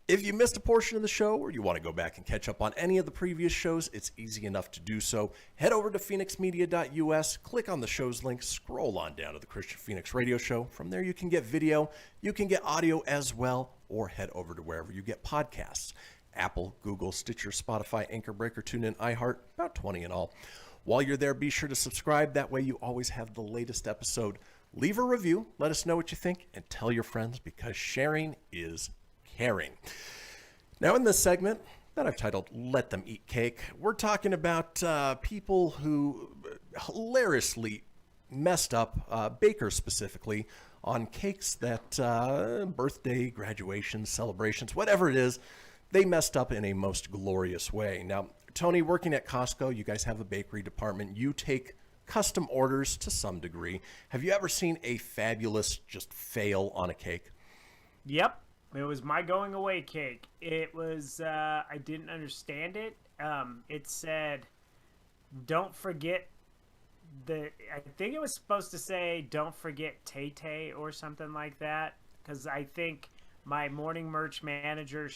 if you missed a portion of the show or you want to go back and catch up on any of the previous shows, it's easy enough to do so. Head over to phoenixmedia.us, click on the show's link, scroll on down to the Kristian Fenix Radio Show. From there you can get video, you can get audio as well, or head over to wherever you get podcasts. Apple, Google, Stitcher, Spotify, Anchor, Breaker, TuneIn, iHeart, about 20 in all. While you're there, be sure to subscribe. That way you always have the latest episode. Leave a review, let us know what you think, and tell your friends, because sharing is caring. Now in this segment that I've titled Let Them Eat Cake, we're talking about people who hilariously messed up, bakers specifically, on cakes that birthday, graduations, celebrations, whatever it is, they messed up in a most glorious way. Now, Tony, working at Costco, you guys have a bakery department. You take custom orders to some degree. Have you ever seen a fabulous just fail on a cake? Yep. It was my going away cake. It was, I didn't understand it. It said, don't forget I think it was supposed to say, don't forget Tay-Tay or something like that. Because I think my morning merch manager,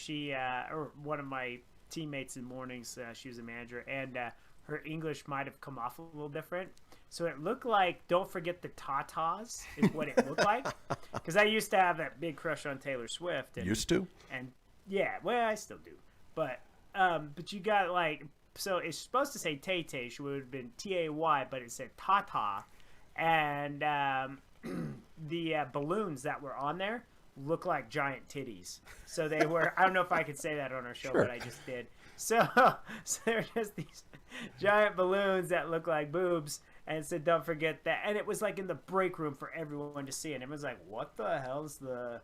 or one of my teammates in mornings, she was a manager, and her English might have come off a little different. So it looked like, don't forget the tatas is what it looked like. Because I used to have that big crush on Taylor Swift. And, used to? And yeah, well, I still do. But you got like, so it's supposed to say Tay-Tay. She would have been T-A-Y, but it said Tata. And the balloons that were on there look like giant titties. So they were, I don't know if I could say that on our show, sure, but I just did. So they're just these giant balloons that look like boobs, and it said, don't forget that. And it was like in the break room for everyone to see. And it was like, what the hell's the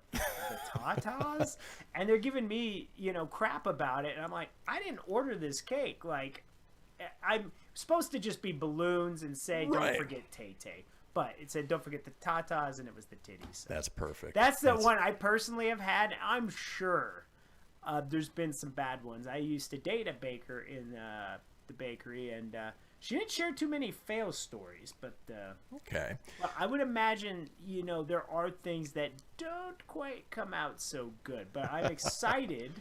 tatas? And they're giving me, crap about it. And I'm like, I didn't order this cake. Like, I'm supposed to just be balloons and say, don't forget Tay-Tay. But it said, don't forget the tatas, and it was the titties. So that's perfect. That's the one I personally have had. I'm sure there's been some bad ones. I used to date a baker in the bakery, and she didn't share too many fail stories. But okay, well, I would imagine, there are things that don't quite come out so good. But I'm excited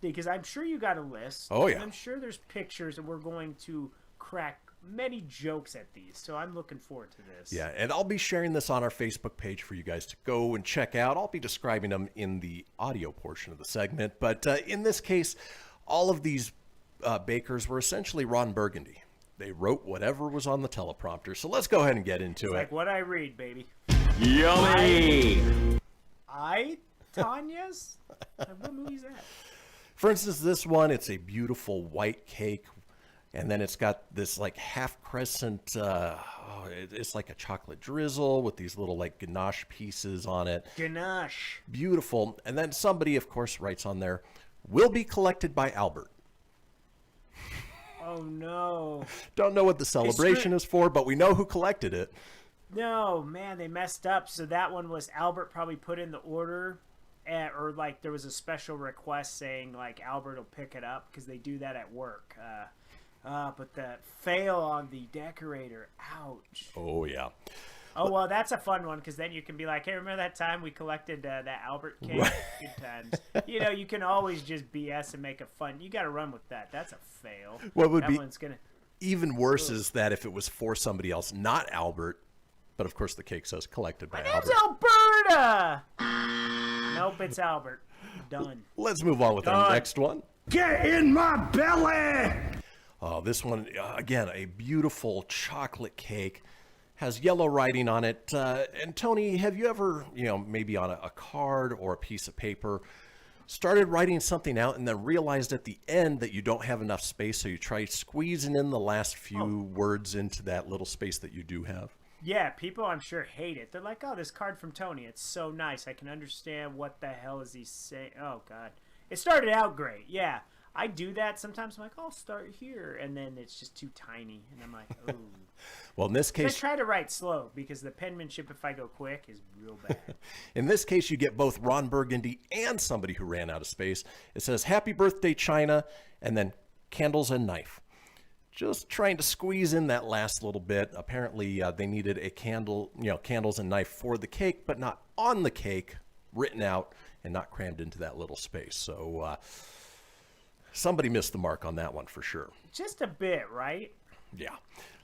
because I'm sure you got a list. Oh, yeah. And I'm sure there's pictures, and we're going to crack many jokes at these, so I'm looking forward to this. Yeah, and I'll be sharing this on our Facebook page for you guys to go and check out. I'll be describing them in the audio portion of the segment, but in this case, all of these bakers were essentially Ron Burgundy. They wrote whatever was on the teleprompter, so let's go ahead and get into it. Like what I read, baby. Yummy! I Tanya's? What movie is that? For instance, this one, it's a beautiful white cake, and then it's got this like half crescent, it's like a chocolate drizzle with these little like ganache pieces on it. Ganache. Beautiful. And then somebody, of course, writes on there, will be collected by Albert. Oh, no. Don't know what the celebration is for, but we know who collected it. No, man, they messed up. So that one was Albert probably put in the order, or like there was a special request saying like Albert will pick it up because they do that at work. But the fail on the decorator, ouch. Oh, yeah. Oh, well, that's a fun one because then you can be like, hey, remember that time we collected that Albert cake? Right. Good times. You know, you can always just BS and make it fun. You got to run with that. That's a fail. What would that be one's gonna... even worse is that if it was for somebody else, not Albert, but of course the cake says collected by Albert. It's Alberta! Nope, it's Albert. Done. Let's move on with our next one. Get in my belly! Oh, this one, again, a beautiful chocolate cake. Has yellow writing on it. And Tony, have you ever, maybe on a card or a piece of paper, started writing something out and then realized at the end that you don't have enough space, so you try squeezing in the last few words into that little space that you do have? Yeah, people I'm sure hate it. They're like, oh, this card from Tony, it's so nice. I can understand what the hell is he saying. Oh, God. It started out great, yeah. I do that sometimes. I'm like, I'll start here, and then it's just too tiny, and I'm like, oh. Well, in this case, I try to write slow because the penmanship, if I go quick, is real bad. In this case, you get both Ron Burgundy and somebody who ran out of space. It says, "Happy Birthday, China," and then candles and knife. Just trying to squeeze in that last little bit. Apparently, they needed a candle, candles and knife for the cake, but not on the cake, written out and not crammed into that little space. So. Somebody missed the mark on that one for sure. Just a bit, right? Yeah.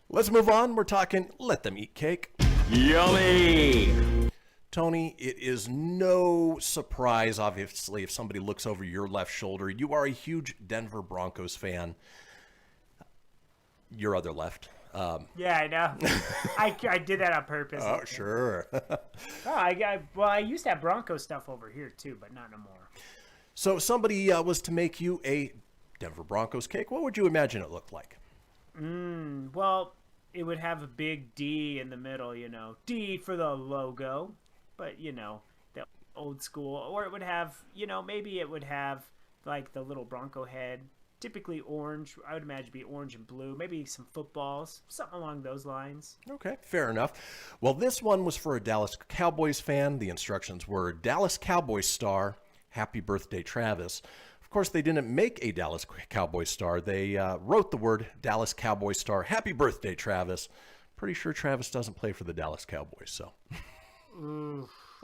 Let's move on. We're talking let them eat cake. Yummy! Tony, it is no surprise, obviously, if somebody looks over your left shoulder. You are a huge Denver Broncos fan. Your other left. Yeah, I know. I did that on purpose. Oh, sure. I used to have Broncos stuff over here, too, but not no more. So if somebody was to make you a Denver Broncos cake, what would you imagine it looked like? Well, it would have a big D in the middle, D for the logo, but, the old school. Or it would have, maybe it would have, like, the little Bronco head, typically orange. I would imagine it'd be orange and blue, maybe some footballs, something along those lines. Okay, fair enough. Well, this one was for a Dallas Cowboys fan. The instructions were Dallas Cowboys star, happy birthday, Travis. Of course, they didn't make a Dallas Cowboys star. They wrote the word Dallas Cowboys star, happy birthday, Travis. Pretty sure Travis doesn't play for the Dallas Cowboys, so.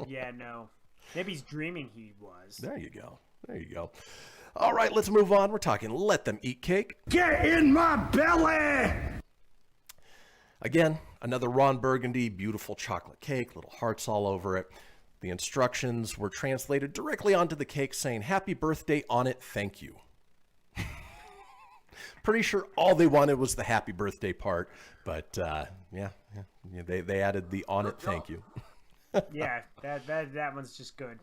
Yeah, no. Maybe he's dreaming he was. There you go. There you go. All right, let's move on. We're talking let them eat cake. Get in my belly! Again, another Ron Burgundy, beautiful chocolate cake, little hearts all over it. The instructions were translated directly onto the cake saying, happy birthday on it, thank you. Pretty sure all they wanted was the happy birthday part, but they added the on it, thank you. Yeah, that one's just good.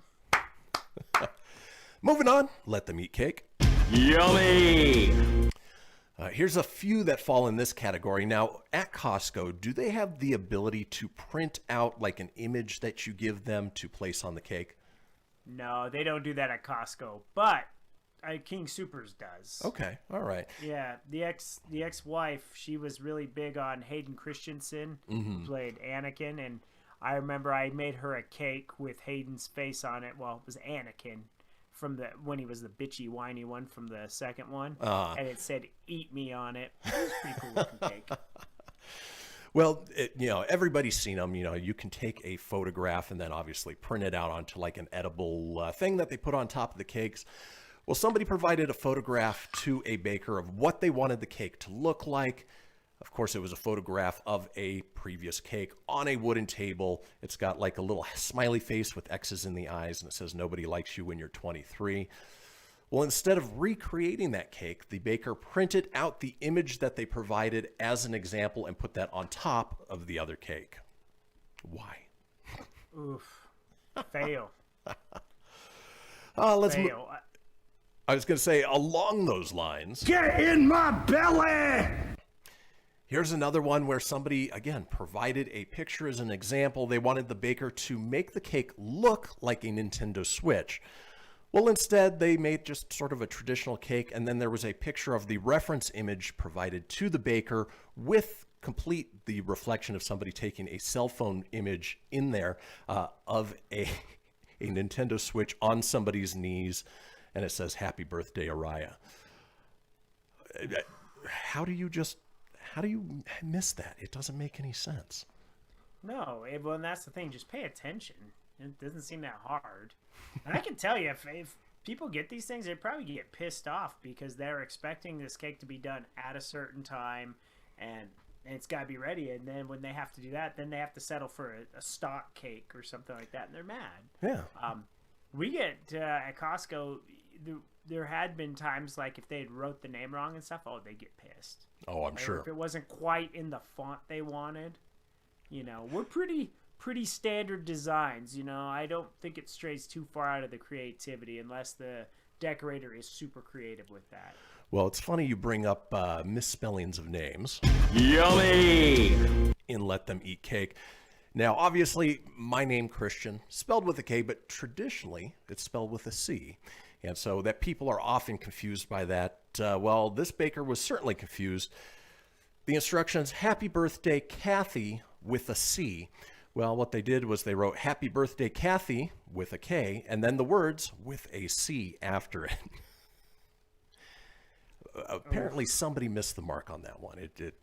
Moving on, let them eat cake. Yummy! Here's a few that fall in this category. Now, at Costco, do they have the ability to print out like an image that you give them to place on the cake? No, they don't do that at Costco, but King Soopers does. Okay, all right. Yeah, the ex-wife, she was really big on Hayden Christensen, who played Anakin, and I remember I made her a cake with Hayden's face on it. Well, it was Anakin. When he was the bitchy, whiny one from the second one, and it said "Eat me" on it. It was pretty cool looking cake. Well, everybody's seen them. You can take a photograph and then obviously print it out onto like an edible thing that they put on top of the cakes. Well, somebody provided a photograph to a baker of what they wanted the cake to look like. Of course, it was a photograph of a previous cake on a wooden table. It's got like a little smiley face with X's in the eyes, and it says, nobody likes you when you're 23. Well, instead of recreating that cake, the baker printed out the image that they provided as an example and put that on top of the other cake. Why? Oof. Fail. Let's move. I was going to say, along those lines. Get in my belly! Here's another one where somebody, again, provided a picture as an example. They wanted the baker to make the cake look like a Nintendo Switch. Well, instead, they made just sort of a traditional cake, and then there was a picture of the reference image provided to the baker with the reflection of somebody taking a cell phone image in there of a Nintendo Switch on somebody's knees, and it says, "Happy birthday, Araya." How do you miss that? It doesn't make any sense. No, well, and that's the thing. Just pay attention. It doesn't seem that hard. And I can tell you, if people get these things, they probably get pissed off because they're expecting this cake to be done at a certain time, and it's got to be ready. And then when they have to do that, then they have to settle for a stock cake or something like that, and they're mad. Yeah. We get at Costco. There had been times like if they had wrote the name wrong and stuff, they get pissed. Oh, I'm sure. If it wasn't quite in the font they wanted, we're pretty standard designs. I don't think it strays too far out of the creativity unless the decorator is super creative with that. Well, it's funny you bring up misspellings of names. Yummy! In Let Them Eat Cake. Now, obviously, my name, Kristian, spelled with a K, but traditionally it's spelled with a C. And so that people are often confused by that. Well, this baker was certainly confused. The instructions, "Happy birthday, Kathy," with a C. Well, what they did was they wrote "Happy birthday, Kathy," with a K, and then the words with a C after it. Apparently, somebody missed the mark on that one. It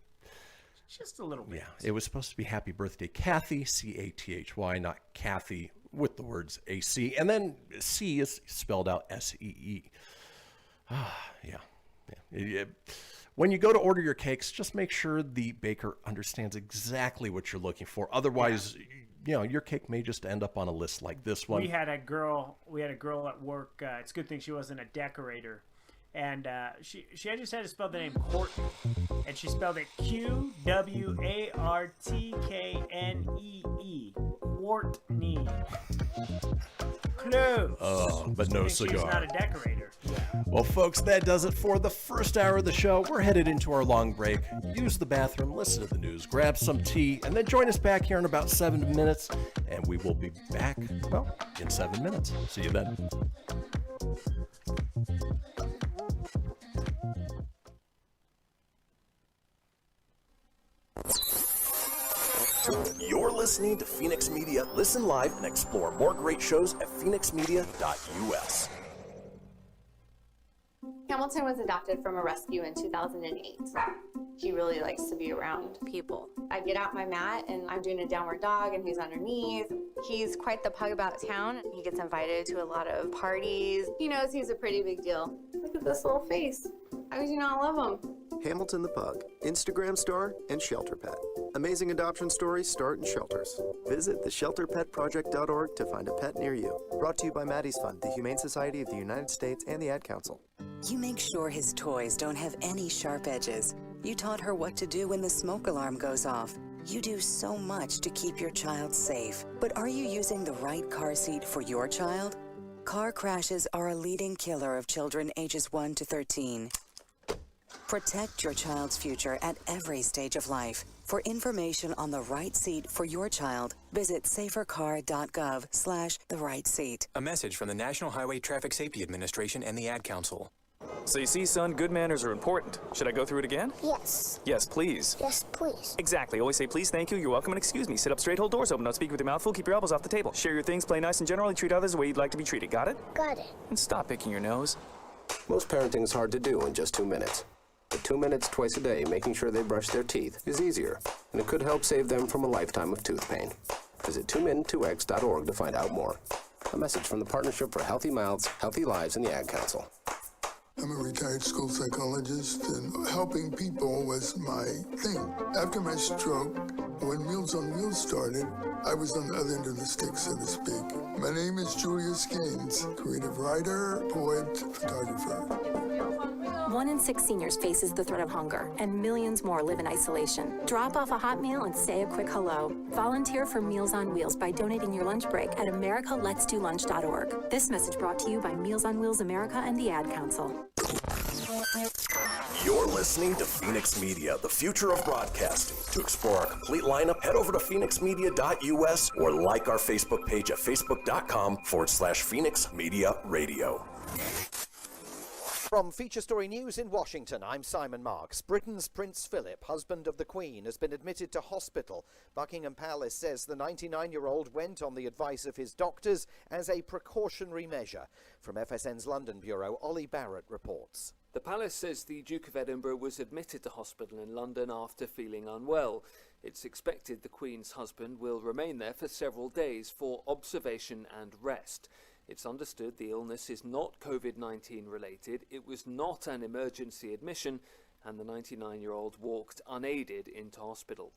just a little bit. Yeah, it was supposed to be "Happy birthday, Kathy," C-A-T-H-Y, not Kathy, with the words A-C. And then C is spelled out S-E-E. Yeah. When you go to order your cakes, just make sure the baker understands exactly what you're looking for. Otherwise, your cake may just end up on a list like this one. We had a girl at work. It's a good thing she wasn't a decorator. And she just had to spell the name Courtney, and she spelled it Q-W-A-R-T-K-N-E-E. Courtney. Close. Oh, but no cigar. She's not a decorator. Well, folks, that does it for the first hour of the show. We're headed into our long break. Use the bathroom, listen to the news, grab some tea, and then join us back here in about 7 minutes. And we will be back, in 7 minutes. See you then. You're listening to Fenix Media. Listen live and explore more great shows at phoenixmedia.us. Hamilton was adopted from a rescue in 2008. He really likes to be around people. I get out my mat and I'm doing a downward dog and he's underneath. He's quite the pug about town. He gets invited to a lot of parties. He knows he's a pretty big deal. Look at this little face. How could you not love him? Hamilton the Pug, Instagram star and shelter pet. Amazing adoption stories start in shelters. Visit theshelterpetproject.org to find a pet near you. Brought to you by Maddie's Fund, the Humane Society of the United States, and the Ad Council. You make sure his toys don't have any sharp edges. You taught her what to do when the smoke alarm goes off. You do so much to keep your child safe. But are you using the right car seat for your child? Car crashes are a leading killer of children ages 1 to 13. Protect your child's future at every stage of life. For information on the right seat for your child, visit safercar.gov/the-right-seat. A message from the National Highway Traffic Safety Administration and the Ad Council. So you see, son, good manners are important. Should I go through it again? Yes. Yes, please. Yes, please. Exactly. Always say please, thank you, you're welcome, and excuse me. Sit up straight, hold doors open, don't speak with your mouth full, keep your elbows off the table. Share your things, play nice, and generally treat others the way you'd like to be treated. Got it? Got it. And stop picking your nose. Most parenting is hard to do in just 2 minutes. But 2 minutes twice a day making sure they brush their teeth is easier, and it could help save them from a lifetime of tooth pain. Visit 2min2x.org to find out more. A message from the Partnership for Healthy Mouths, Healthy Lives, and the Ad Council. I'm a retired school psychologist, and helping people was my thing. After my stroke, when Meals on Wheels started, I was on the other end of the stick, so to speak. My name is Julius Gaines, creative writer, poet, photographer. Meals on Wheels. 1 in 6 seniors faces the threat of hunger, and millions more live in isolation. Drop off a hot meal and say a quick hello. Volunteer for Meals on Wheels by donating your lunch break at americaletsdolunch.org. This message brought to you by Meals on Wheels America and the Ad Council. You're listening to Fenix Media, the future of broadcasting. To explore our complete lineup, head over to phoenixmedia.us or like our Facebook page at facebook.com/Fenix Media Radio. From Feature Story News in Washington, I'm Simon Marks. Britain's Prince Philip, husband of the Queen, has been admitted to hospital. Buckingham Palace says the 99-year-old went on the advice of his doctors as a precautionary measure. From FSN's London bureau, Ollie Barrett reports. The palace says the Duke of Edinburgh was admitted to hospital in London after feeling unwell. It's expected the Queen's husband will remain there for several days for observation and rest. It's understood the illness is not COVID-19 related, it was not an emergency admission, and the 99-year-old walked unaided into hospital.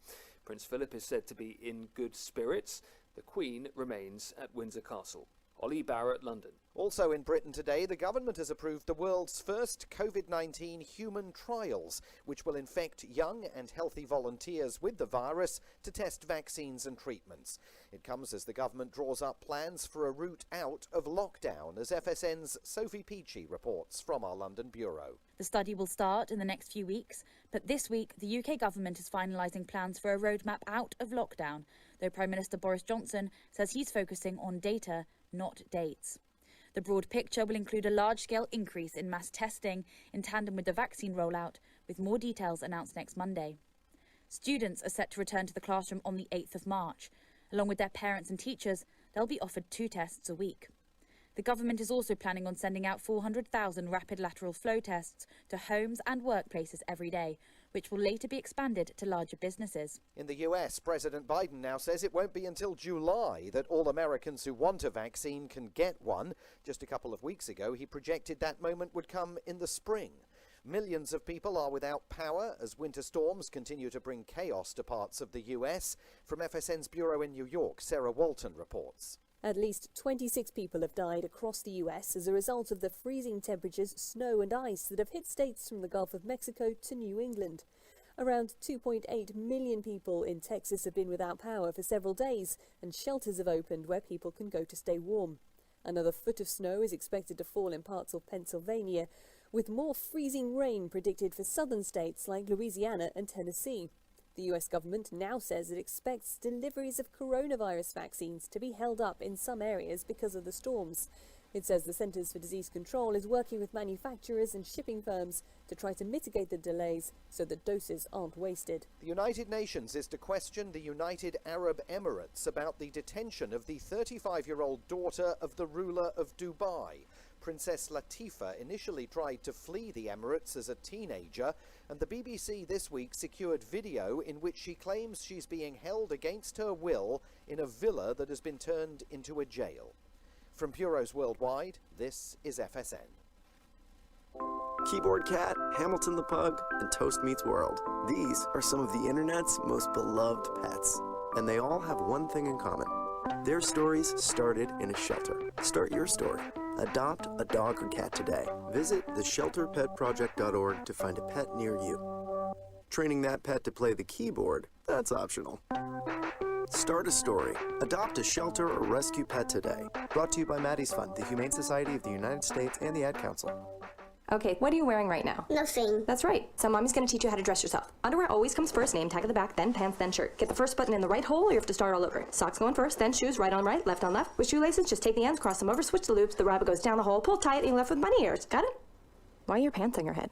Prince Philip is said to be in good spirits. The Queen remains at Windsor Castle. Ollie Barrett, London. Also in Britain today, the government has approved the world's first COVID-19 human trials, which will infect young and healthy volunteers with the virus to test vaccines and treatments. It comes as the government draws up plans for a route out of lockdown, as FSN's Sophie Peachy reports from our London bureau. The study will start in the next few weeks, but this week the UK government is finalising plans for a roadmap out of lockdown, though Prime Minister Boris Johnson says he's focusing on data, not dates. The broad picture will include a large-scale increase in mass testing in tandem with the vaccine rollout, with more details announced next Monday. Students are set to return to the classroom on the 8th of March. Along with their parents and teachers, they'll be offered 2 tests a week. The government is also planning on sending out 400,000 rapid lateral flow tests to homes and workplaces every day, which will later be expanded to larger businesses. In the US, President Biden now says it won't be until July that all Americans who want a vaccine can get one. Just a couple of weeks ago, he projected that moment would come in the spring. Millions of people are without power as winter storms continue to bring chaos to parts of the US. From FSN's bureau in New York, Sarah Walton reports. At least 26 people have died across the US as a result of the freezing temperatures, snow and ice that have hit states from the Gulf of Mexico to New England. Around 2.8 million people in Texas have been without power for several days, and shelters have opened where people can go to stay warm. Another foot of snow is expected to fall in parts of Pennsylvania, with more freezing rain predicted for southern states like Louisiana and Tennessee. The US government now says it expects deliveries of coronavirus vaccines to be held up in some areas because of the storms. It says the Centers for Disease Control is working with manufacturers and shipping firms to try to mitigate the delays so that doses aren't wasted. The United Nations is to question the United Arab Emirates about the detention of the 35-year-old daughter of the ruler of Dubai. Princess Latifa initially tried to flee the Emirates as a teenager, and the BBC this week secured video in which she claims she's being held against her will in a villa that has been turned into a jail. From bureaus worldwide, this is FSN. Keyboard Cat, Hamilton the Pug, and Toast Meets World. These are some of the internet's most beloved pets, and they all have one thing in common. Their stories started in a shelter. Start your story. Adopt a dog or cat today. Visit theshelterpetproject.org to find a pet near you. Training that pet to play the keyboard, that's optional. Start a story. Adopt a shelter or rescue pet today. Brought to you by Maddie's Fund, the Humane Society of the United States, and the Ad Council. Okay, what are you wearing right now? Nothing. That's right. So mommy's gonna teach you how to dress yourself. Underwear always comes first, name tag at the back, then pants, then shirt. Get the first button in the right hole or you have to start all over. Socks going first, then shoes, right on right, left on left. With shoelaces, just take the ends, cross them over, switch the loops, the rabbit goes down the hole, pull tight, and you're left with bunny ears. Got it? Why are your pants on your head?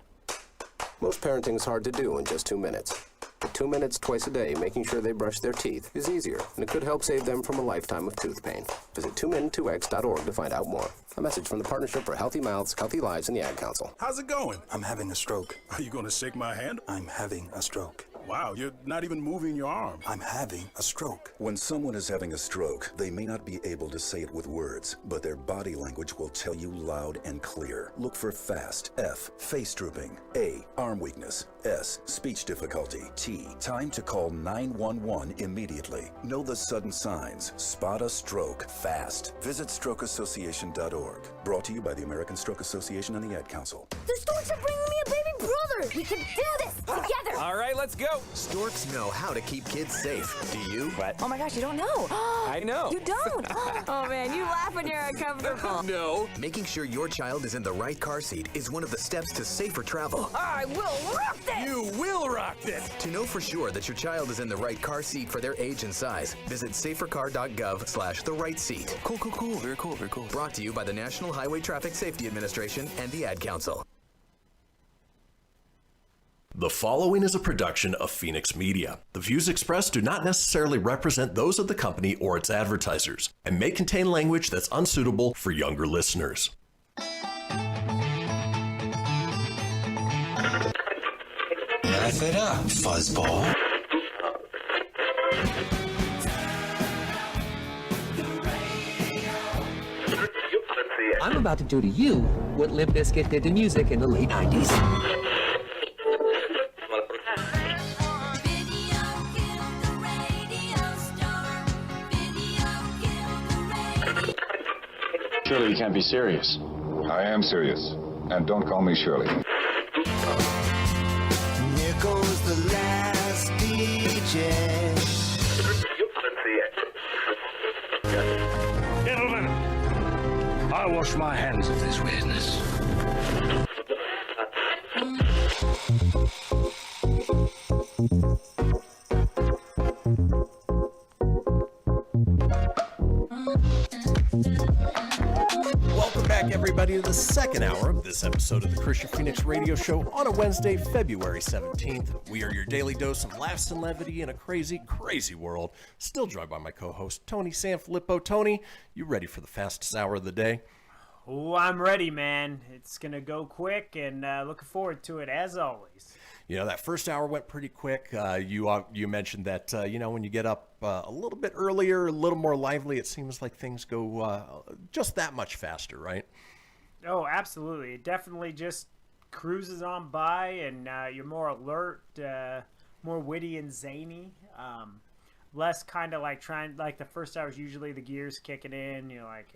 Most parenting is hard to do in just 2 minutes. But 2 minutes twice a day making sure they brush their teeth is easier, and it could help save them from a lifetime of tooth pain. Visit 2min2x.org to find out more. A message from the Partnership for Healthy Mouths, Healthy Lives, and the Ad Council. How's it going? I'm having a stroke. Are you going to shake my hand? I'm having a stroke. Wow, you're not even moving your arm. I'm having a stroke. When someone is having a stroke, they may not be able to say it with words, but their body language will tell you loud and clear. Look for FAST. F, face drooping. A, arm weakness. S, speech difficulty. T, time to call 911 immediately. Know the sudden signs. Spot a stroke fast. Visit strokeassociation.org. Brought to you by the American Stroke Association and the Ad Council. The storks are bringing me a We can do this together. All right, let's go. Storks know how to keep kids safe. Do you? Oh my gosh, you don't know. I know. You don't. Oh man, you laugh when you're uncomfortable. No. Making sure your child is in the right car seat is one of the steps to safer travel. I will rock this. You will rock this. To know for sure that your child is in the right car seat for their age and size, visit safercar.gov/the right seat. Cool. Very cool. Brought to you by the National Highway Traffic Safety Administration and the Ad Council. The following is a production of Fenix Media. The views expressed do not necessarily represent those of the company or its advertisers and may contain language that's unsuitable for younger listeners. Laugh it up, fuzzball. I'm about to do to you what Limp Bizkit did to music in the late 90s. Surely you can't be serious. I am serious. And don't call me Shirley. Here goes the last DJ. Gentlemen, I wash my hands of this weirdness. Welcome back, everybody, to the second hour of this episode of the Kristian Fenix Radio Show on a Wednesday, February 17th. We are your daily dose of laughs and levity in a crazy, crazy world. Still joined by my co-host, Tony Sanfilippo. Tony, you ready for the fastest hour of the day? Oh, I'm ready, man. It's going to go quick, and looking forward to it, as always. You know, that first hour went pretty quick. You mentioned that, when you get up a little bit earlier, a little more lively, it seems like things go just that much faster, right? Oh, absolutely. It definitely just cruises on by, and you're more alert, more witty and zany. Less kind of like the first hour is usually the gears kicking in. You're like,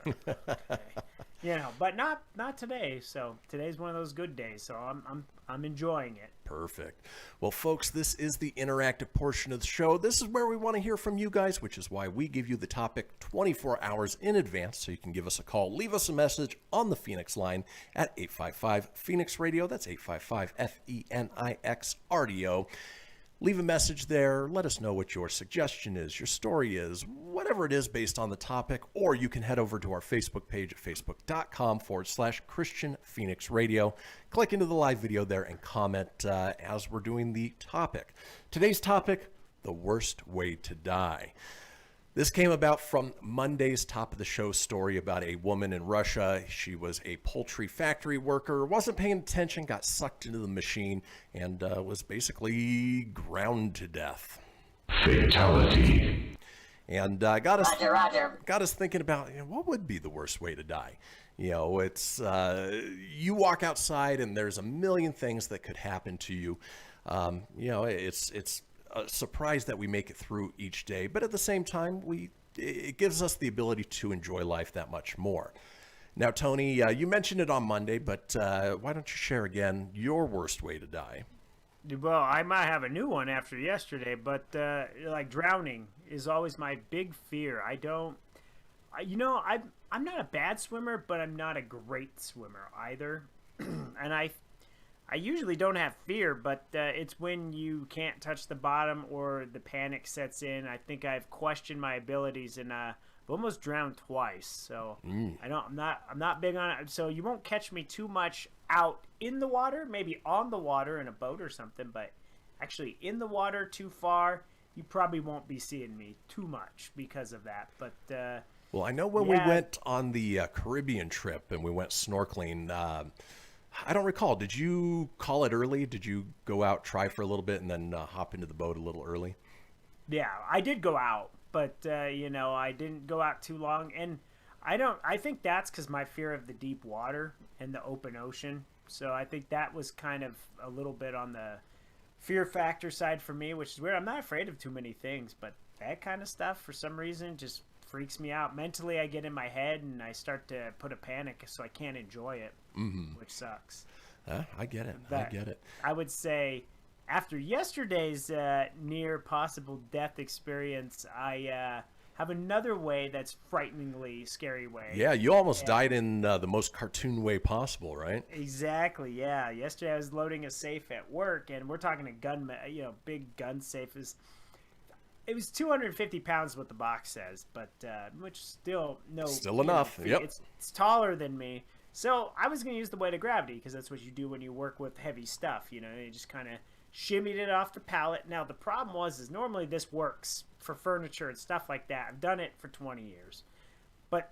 okay. But not today. So today's one of those good days. So I'm enjoying it. Perfect. Well, folks, this is the interactive portion of the show. This is where we want to hear from you guys, which is why we give you the topic 24 hours in advance, so you can give us a call, leave us a message on the Fenix Line at 855-FENIX-RADIO. That's 855-FENIX-RDO. Leave a message there. Let us know what your suggestion is, your story is, whatever it is based on the topic, or you can head over to our Facebook page at facebook.com/Kristian Fenix Radio. Click into the live video there and comment as we're doing the topic. Today's topic, the worst way to die. This came about from Monday's top of the show story about a woman in Russia. She was a poultry factory worker, wasn't paying attention, got sucked into the machine, and was basically ground to death. Fatality. And got us thinking about what would be the worst way to die. It's you walk outside and there's a million things that could happen to you. It's a surprise that we make it through each day, but at the same time, it gives us the ability to enjoy life that much more. Now, Tony, you mentioned it on Monday, but why don't you share again your worst way to die? Well, I might have a new one after yesterday, but like drowning is always my big fear. I'm not a bad swimmer, but I'm not a great swimmer either. And I usually don't have fear, but it's when you can't touch the bottom or the panic sets in. I think I've questioned my abilities, and I've almost drowned twice. So I'm not big on it. So you won't catch me too much out in the water, maybe on the water in a boat or something, but actually in the water too far, you probably won't be seeing me too much because of that. But well, I know when we went on the Caribbean trip and we went snorkeling. I don't recall. Did you call it early? Did you go out, try for a little bit, and then hop into the boat a little early? Yeah, I did go out, but I didn't go out too long, and I think that's because my fear of the deep water and the open ocean. So I think that was kind of a little bit on the fear factor side for me, which is weird. I'm not afraid of too many things, but that kind of stuff for some reason just freaks me out. Mentally, I get in my head and I start to put a panic, so I can't enjoy it, which sucks. I get it. I get it. I would say after yesterday's near possible death experience, I have another way that's frighteningly scary way. Yeah, you almost died in the most cartoon way possible, right? Exactly. Yeah. Yesterday I was loading a safe at work, and we're talking a big gun safe. It was 250 pounds, what the box says, but which still enough. Yep. It's taller than me. So I was going to use the weight of gravity, because that's what you do when you work with heavy stuff. You just kind of shimmied it off the pallet. Now, the problem is normally this works for furniture and stuff like that. I've done it for 20 years. But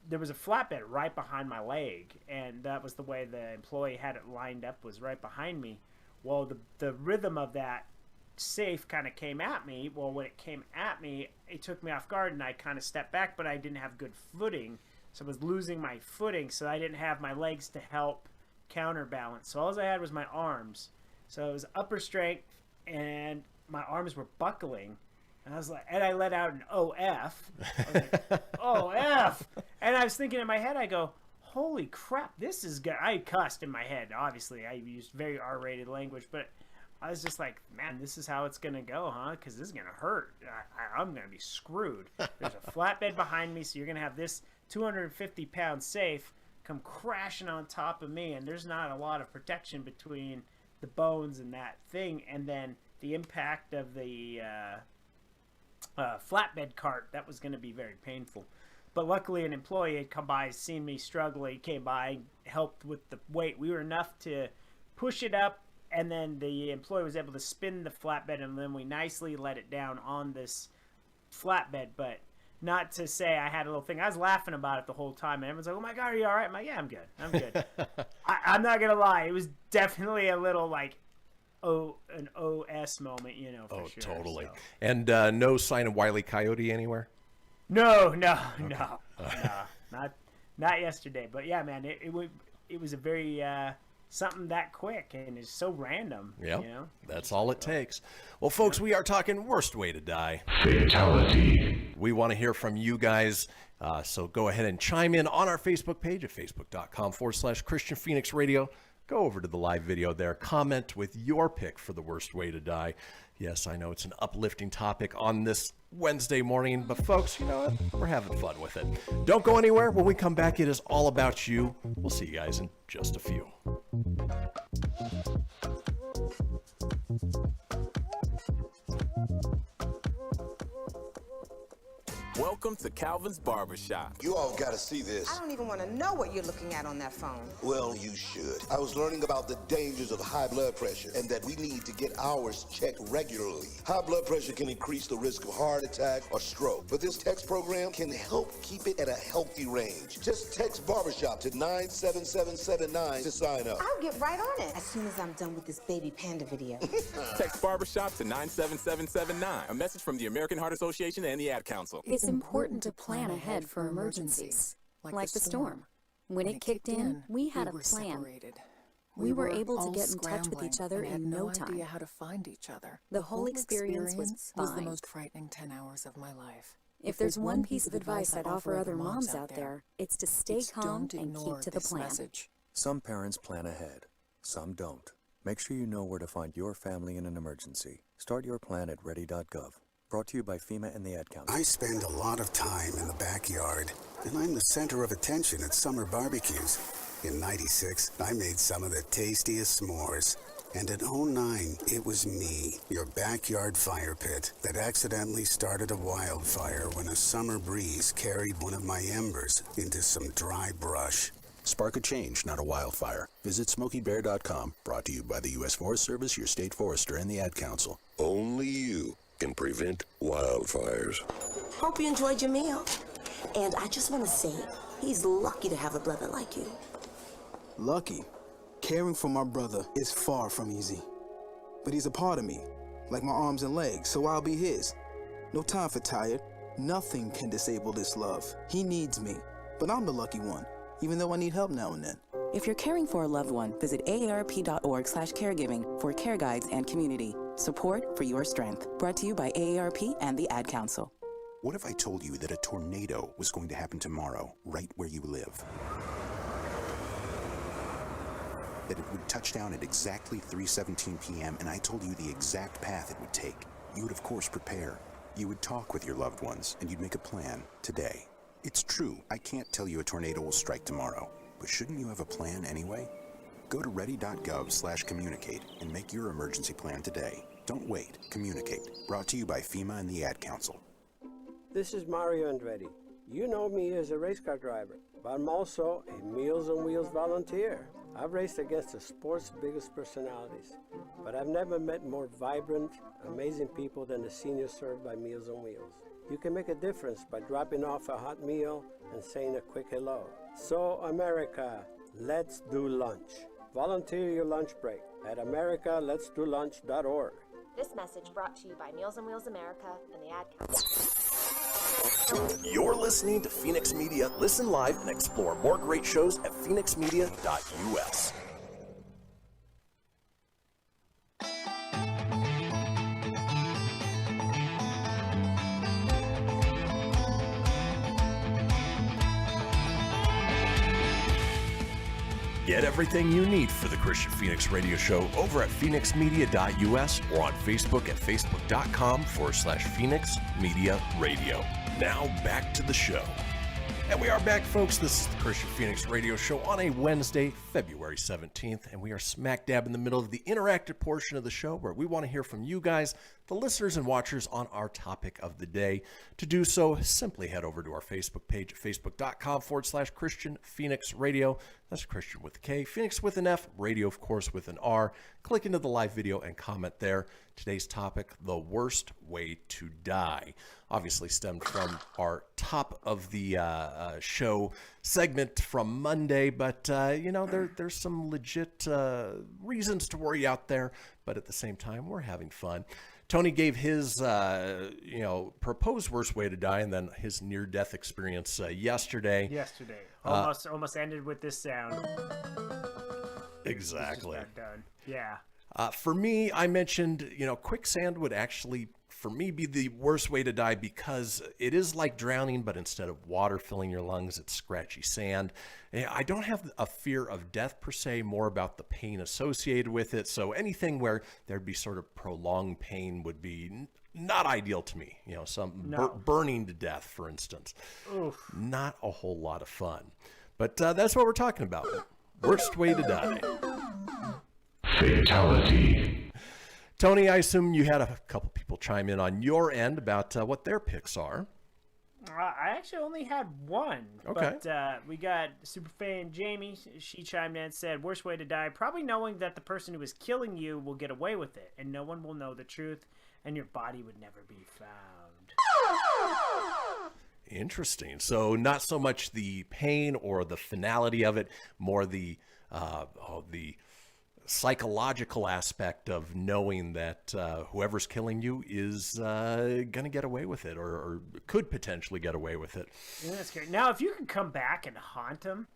there was a flatbed right behind my leg, and that was the way the employee had it lined up, was right behind me. Well, the rhythm of that safe kind of came at me. Well, when it came at me, it took me off guard, and I kind of stepped back, but I didn't have good footing. So I was losing my footing, so I didn't have my legs to help counterbalance. So all I had was my arms. So it was upper strength, and my arms were buckling. And I was like, and I let out an OF. I was like, OF! And I was thinking in my head, I go, holy crap, this is good. I cussed in my head. Obviously, I used very R-rated language, but I was just like, man, this is how it's going to go, huh? Because this is going to hurt. I'm going to be screwed. There's a flatbed behind me, so you're going to have this 250-pound safe come crashing on top of me, and there's not a lot of protection between the bones and that thing, and then the impact of the flatbed cart, that was going to be very painful. But luckily an employee had come by, seen me struggling, came by, helped with the weight. We were enough to push it up, and then the employee was able to spin the flatbed, and then we nicely let it down on this flatbed. But not to say I had a little thing. I was laughing about it the whole time, and everyone's like, oh my God, are you all right? I'm like, yeah, I'm good. I'm good. I'm not going to lie. It was definitely a little like, an OS moment, for sure. Totally. So. And no sign of Wile E. Coyote anywhere? No, not yesterday. But yeah, man, it was a very something that quick, and it's so random. Yeah, that's all it takes. Well, folks, we are talking worst way to die. Fatality. We want to hear from you guys, so go ahead and chime in on our Facebook page at facebook.com/Kristian Fenix Radio. Go over to the live video there. Comment with your pick for the worst way to die. Yes, I know it's an uplifting topic on this Wednesday morning, but folks, you know what? We're having fun with it. Don't go anywhere. When we come back, it is all about you. We'll see you guys in just a few. Welcome to Calvin's Barbershop. You all gotta see this. I don't even want to know what you're looking at on that phone. Well, you should. I was learning about the dangers of high blood pressure and that we need to get ours checked regularly. High blood pressure can increase the risk of heart attack or stroke, but this text program can help keep it at a healthy range. Just text Barbershop to 97779 to sign up. I'll get right on it as soon as I'm done with this baby panda video. Text Barbershop to 97779. A message from the American Heart Association and the Ad Council. It's important to plan ahead for emergencies, like the storm. When it kicked in, we had a plan. We were able to get in touch with each other in no time. Idea how to find each other. The whole experience was fine. The most frightening 10 hours of my life. If there's one piece of advice I'd offer other moms out there, it's to stay calm and keep to the plan. Message. Some parents plan ahead, some don't. Make sure you know where to find your family in an emergency. Start your plan at ready.gov. Brought to you by FEMA and the Ad Council. I spend a lot of time in the backyard, and I'm the center of attention at summer barbecues. In '96, I made some of the tastiest s'mores. And in '09, it was me, your backyard fire pit, that accidentally started a wildfire when a summer breeze carried one of my embers into some dry brush. Spark a change, not a wildfire. Visit SmokeyBear.com. Brought to you by the U.S. Forest Service, your state forester, and the Ad Council. Only you can prevent wildfires. Hope you enjoyed your meal. And I just want to say, he's lucky to have a brother like you. Lucky? Caring for my brother is far from easy. But he's a part of me, like my arms and legs, so I'll be his. No time for tired. Nothing can disable this love. He needs me, but I'm the lucky one, even though I need help now and then. If you're caring for a loved one, visit aarp.org/caregiving for care guides and community. Support for your strength. Brought to you by AARP and the Ad Council. What if I told you that a tornado was going to happen tomorrow, right where you live? that it would touch down at exactly 3:17 p.m. and I told you the exact path it would take, you would of course prepare. You would talk with your loved ones, and you'd make a plan today. It's true, I can't tell you a tornado will strike tomorrow, but shouldn't you have a plan anyway? Go to ready.gov/communicate and make your emergency plan today. Don't wait, communicate. Brought to you by FEMA and the Ad Council. This is Mario Andretti. You know me as a race car driver, but I'm also a Meals on Wheels volunteer. I've raced against the sport's biggest personalities, but I've never met more vibrant, amazing people than the seniors served by Meals on Wheels. You can make a difference by dropping off a hot meal and saying a quick hello. So, America, let's do lunch. Volunteer your lunch break at americaletsdolunch.org. This message brought to you by Meals on Wheels America and the Ad Council. You're listening to Fenix Media. Listen live and explore more great shows at phoenixmedia.us. Get everything you need for the Kristian Fenix radio show over at phoenixmedia.us or on Facebook at facebook.com/Fenix Media Radio. Now back to the show. And we are back, folks. This is the Kristian Fenix radio show on a Wednesday, February 17th, and we are smack dab in the middle of the interactive portion of the show where we want to hear from you guys, the listeners and watchers, on our topic of the day. To do so, simply head over to our Facebook page at facebook.com/Kristian Fenix Radio. That's Kristian with a K, Phoenix with an F, radio, of course, with an R. Click into the live video and comment there. Today's topic, the worst way to die. Obviously stemmed from our top of the show segment from Monday, but there's some legit reasons to worry out there, but at the same time, we're having fun. Tony gave his, proposed worst way to die, and then his near-death experience yesterday. Almost ended with this sound. Exactly. Done. Yeah. For me, I mentioned, quicksand would actually, for me, be the worst way to die because it is like drowning, but instead of water filling your lungs, it's scratchy sand. I don't have a fear of death per se, more about the pain associated with it. So anything where there'd be sort of prolonged pain would be not ideal to me. Burning to death, for instance. Oof. Not a whole lot of fun. But that's what we're talking about. Worst way to die. Fatality. Tony, I assume you had a couple people chime in on your end about what their picks are. I actually only had one. Okay. But we got superfan Jamie. She chimed in and said, worst way to die, probably knowing that the person who is killing you will get away with it, and no one will know the truth, and your body would never be found. Interesting. So not so much the pain or the finality of it, more the psychological aspect of knowing that whoever's killing you is going to get away with it or could potentially get away with it. Yeah, that's scary. Now, if you could come back and haunt him,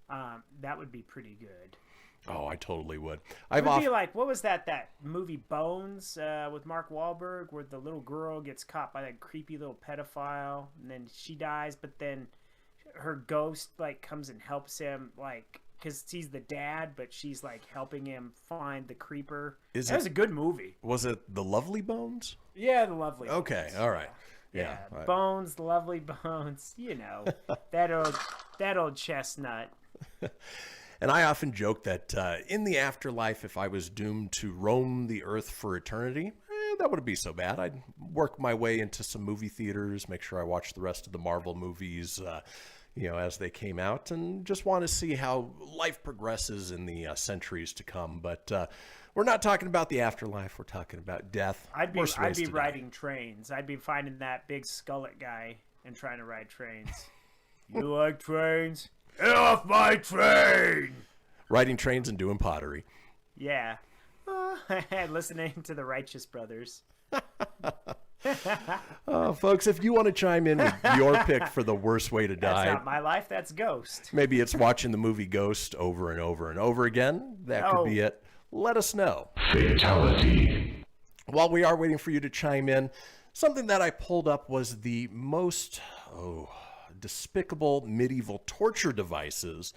that would be pretty good. Oh, I totally would. It would be like, what was that movie Bones with Mark Wahlberg where the little girl gets caught by that creepy little pedophile and then she dies, but then her ghost comes and helps him because he's the dad, but she's helping him find the creeper. That was a good movie. Was it The Lovely Bones? Yeah, The Lovely Bones. Okay, all right. Yeah. Bones, The Lovely Bones. That old chestnut. And I often joke that in the afterlife, if I was doomed to roam the earth for eternity, that wouldn't be so bad. I'd work my way into some movie theaters, make sure I watch the rest of the Marvel movies, as they came out, and just want to see how life progresses in the centuries to come. But we're not talking about the afterlife. We're talking about death. I'd be riding trains. I'd be finding that big skullet guy and trying to ride trains. You like trains? Get off my train! Riding trains and doing pottery. Yeah. Listening to the Righteous Brothers. Folks, if you want to chime in with your pick for the worst way to die. That's not my life, that's Ghost. Maybe it's watching the movie Ghost over and over and over again. That could be it. Let us know. Fatality. While we are waiting for you to chime in, something that I pulled up was the most despicable medieval torture devices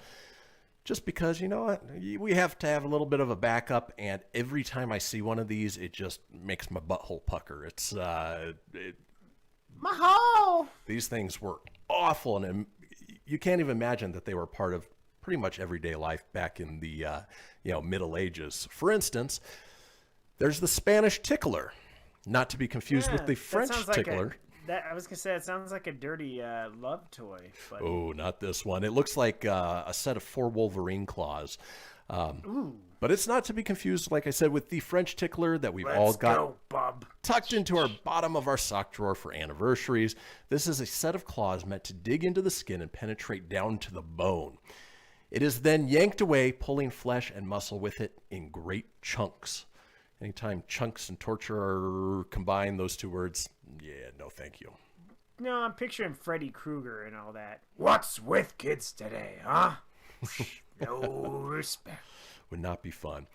just because, you know what, we have to have a little bit of a backup, and every time I see one of these, it just makes my butthole pucker. It's my hole. These things were awful, and you can't even imagine that they were part of pretty much everyday life back in the Middle Ages. For instance, there's the Spanish tickler, not to be confused with the French tickler. I was gonna say it sounds like a dirty love toy. But... Oh, not this one. It looks like a set of 4 Wolverine claws. But it's not to be confused, like I said, with the French tickler that we've all got tucked into our bottom of our sock drawer for anniversaries. This is a set of claws meant to dig into the skin and penetrate down to the bone. It is then yanked away, pulling flesh and muscle with it in great chunks. Anytime chunks and torture are combined, those two words, yeah, no thank you. No, I'm picturing Freddy Krueger and all that. What's with kids today, huh? No respect. Would not be fun.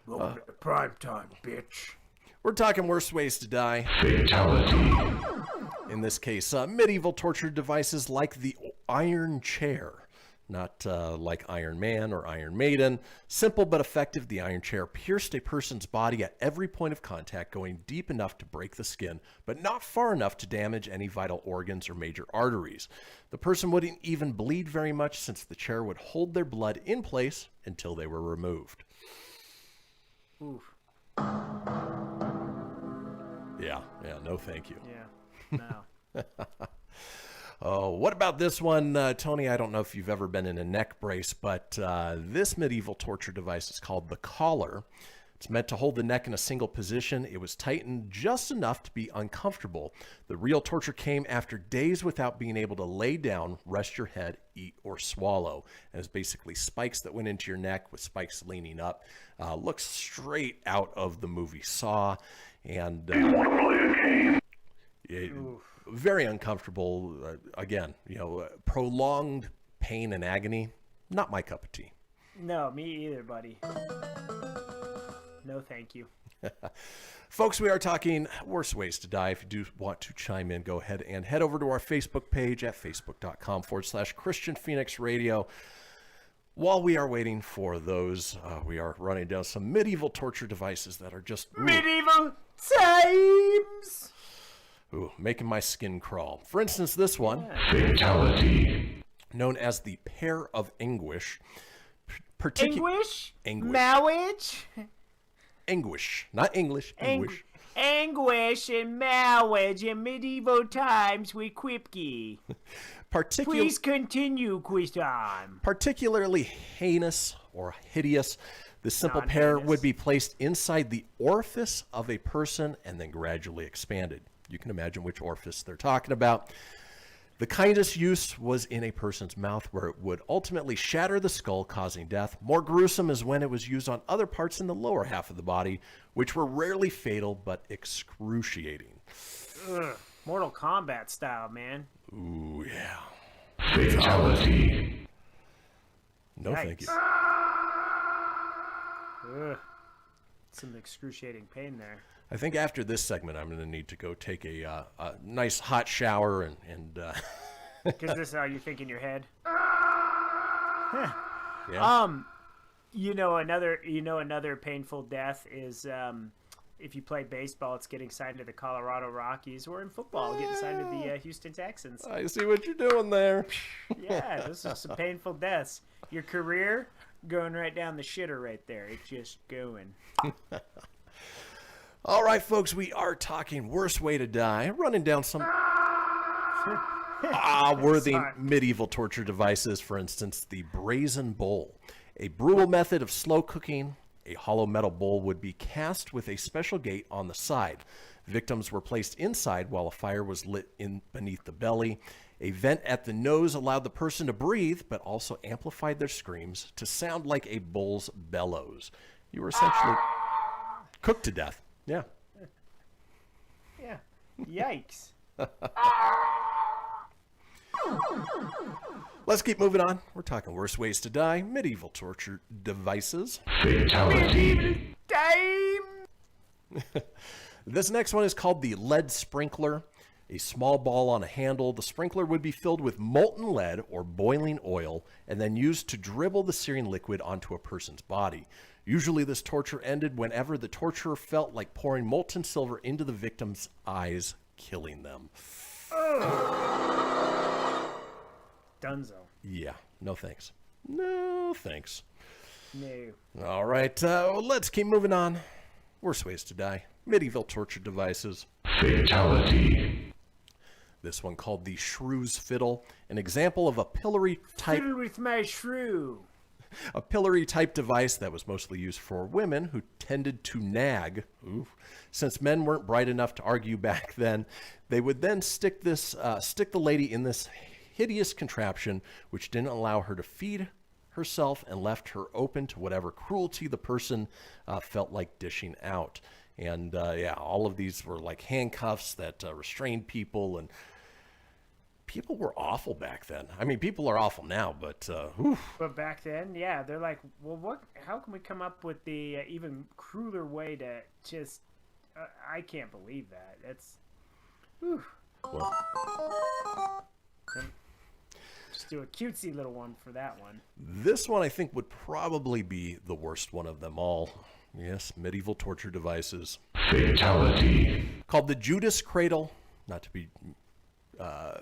Welcome to prime time, bitch. We're talking worst ways to die. Fatality. In this case, medieval torture devices like the iron chair. Not like Iron Man or Iron Maiden. Simple but effective, the iron chair pierced a person's body at every point of contact, going deep enough to break the skin, but not far enough to damage any vital organs or major arteries. The person wouldn't even bleed very much, since the chair would hold their blood in place until they were removed. Oof. Yeah, no thank you. Yeah, no. Oh, what about this one, Tony? I don't know if you've ever been in a neck brace, but this medieval torture device is called the collar. It's meant to hold the neck in a single position. It was tightened just enough to be uncomfortable. The real torture came after days without being able to lay down, rest your head, eat, or swallow. And it's basically spikes that went into your neck with spikes leaning up. Looks straight out of the movie Saw. And Do you want to play a game? Very uncomfortable. Again, prolonged pain and agony. Not my cup of tea. No, me either, buddy. No, thank you. Folks, we are talking worst ways to die. If you do want to chime in, go ahead and head over to our Facebook page at facebook.com/Kristian Fenix Radio. While we are waiting for those, we are running down some medieval torture devices that are just... Medieval times! Ooh, making my skin crawl. For instance, this one. Fatality. Known as the Pair of Anguish. Anguish? Anguish. Marriage? Anguish. Not English. Anguish. Anguish and marriage in medieval times with Quipke. Please continue, Kristian. Particularly heinous or hideous, the simple pair would be placed inside the orifice of a person and then gradually expanded. You can imagine which orifice they're talking about. The kindest use was in a person's mouth, where it would ultimately shatter the skull, causing death. More gruesome is when it was used on other parts in the lower half of the body, which were rarely fatal but excruciating. Ugh, Mortal Kombat style, man. Ooh, yeah. Fatality. No, thank you. Ugh. Some excruciating pain there. I think after this segment, I'm going to need to go take a nice hot shower and Because this is how you think in your head. Yeah. Another painful death is if you play baseball, it's getting signed to the Colorado Rockies, or in football, getting signed to the Houston Texans. I see what you're doing there. Yeah, those are some painful deaths. Your career going right down the shitter right there. It's just going. All right, folks, we are talking worst way to die, running down some worthy medieval torture devices. For instance, the brazen bowl, a brutal method of slow cooking. A hollow metal bowl would be cast with a special gate on the side. Victims were placed inside while a fire was lit in beneath the belly. A vent at the nose allowed the person to breathe, but also amplified their screams to sound like a bull's bellows. You were essentially cooked to death. Yeah. Yeah. Yikes. Let's keep moving on. We're talking worst ways to die, medieval torture devices. Fatality. Medieval time. This next one is called the lead sprinkler. a small ball on a handle. The sprinkler would be filled with molten lead or boiling oil and then used to dribble the searing liquid onto a person's body. Usually this torture ended whenever the torturer felt like pouring molten silver into the victim's eyes, killing them. Dunzo. Yeah, no thanks. No thanks. No. All right, let's keep moving on. Worst ways to die. Medieval torture devices. Fatality. This one called the Shrew's Fiddle, an example of a pillory type. Fiddle with my shrew. A pillory type device that was mostly used for women who tended to nag. Ooh. Since men weren't bright enough to argue back then, they would then stick the lady in this hideous contraption, which didn't allow her to feed herself and left her open to whatever cruelty the person felt like dishing out. And yeah, all of these were like handcuffs that restrained people, and people were awful back then. I mean, people are awful now, but But back then, yeah, they're like, well, how can we come up with the even crueler way to just? I can't believe that. It's. Well, just do a cutesy little one for that one. this one I think would probably be the worst one of them all. Yes, medieval torture devices. Fatality. Called the Judas Cradle, not to be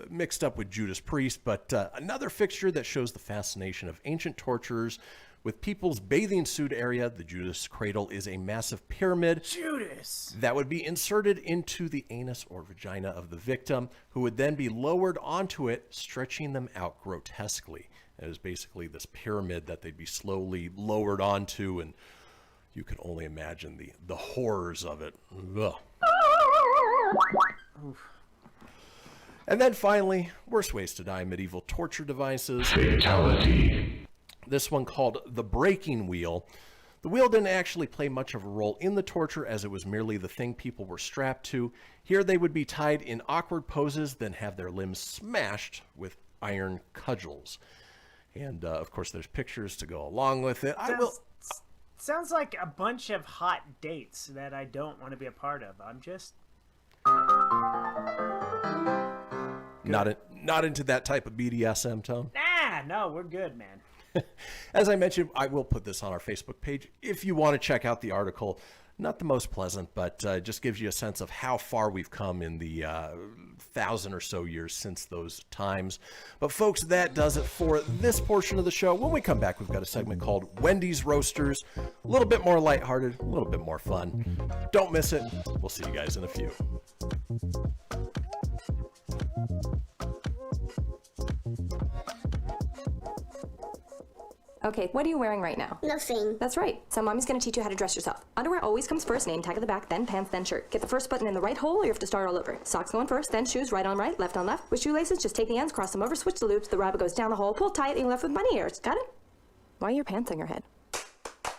mixed up with Judas Priest, but another fixture that shows the fascination of ancient torturers with people's bathing suit area. The Judas Cradle is a massive pyramid Judas that would be inserted into the anus or vagina of the victim, who would then be lowered onto it, stretching them out grotesquely. It was basically this pyramid that they'd be slowly lowered onto, and you can only imagine the horrors of it. Ugh. And then finally, worst ways to die, medieval torture devices. Fatality. This one called the breaking wheel. The wheel didn't actually play much of a role in the torture, as it was merely the thing people were strapped to. Here they would be tied in awkward poses, then have their limbs smashed with iron cudgels. And of course there's pictures to go along with it. Sounds like a bunch of hot dates that I don't want to be a part of. I'm just not into that type of BDSM, Tone. No, we're good, man. As I mentioned, I will put this on our Facebook page if you want to check out the article. Not the most pleasant, but just gives you a sense of how far we've come in the 1,000 or so years since those times. But folks, that does it for this portion of the show. When we come back, we've got a segment called Wendy's Roasters. A little bit more lighthearted, a little bit more fun. Don't miss it. We'll see you guys in a few. Okay, what are you wearing right now? Nothing. That's right. So mommy's gonna teach you how to dress yourself. Underwear always comes first, name tag at the back, then pants, then shirt. Get the first button in the right hole or you have to start all over. Socks going first, then shoes, right on right, left on left. With shoelaces, just take the ends, cross them over, switch the loops, the rabbit goes down the hole, pull tight, and you're left with bunny ears. Got it? Why are your pants on your head?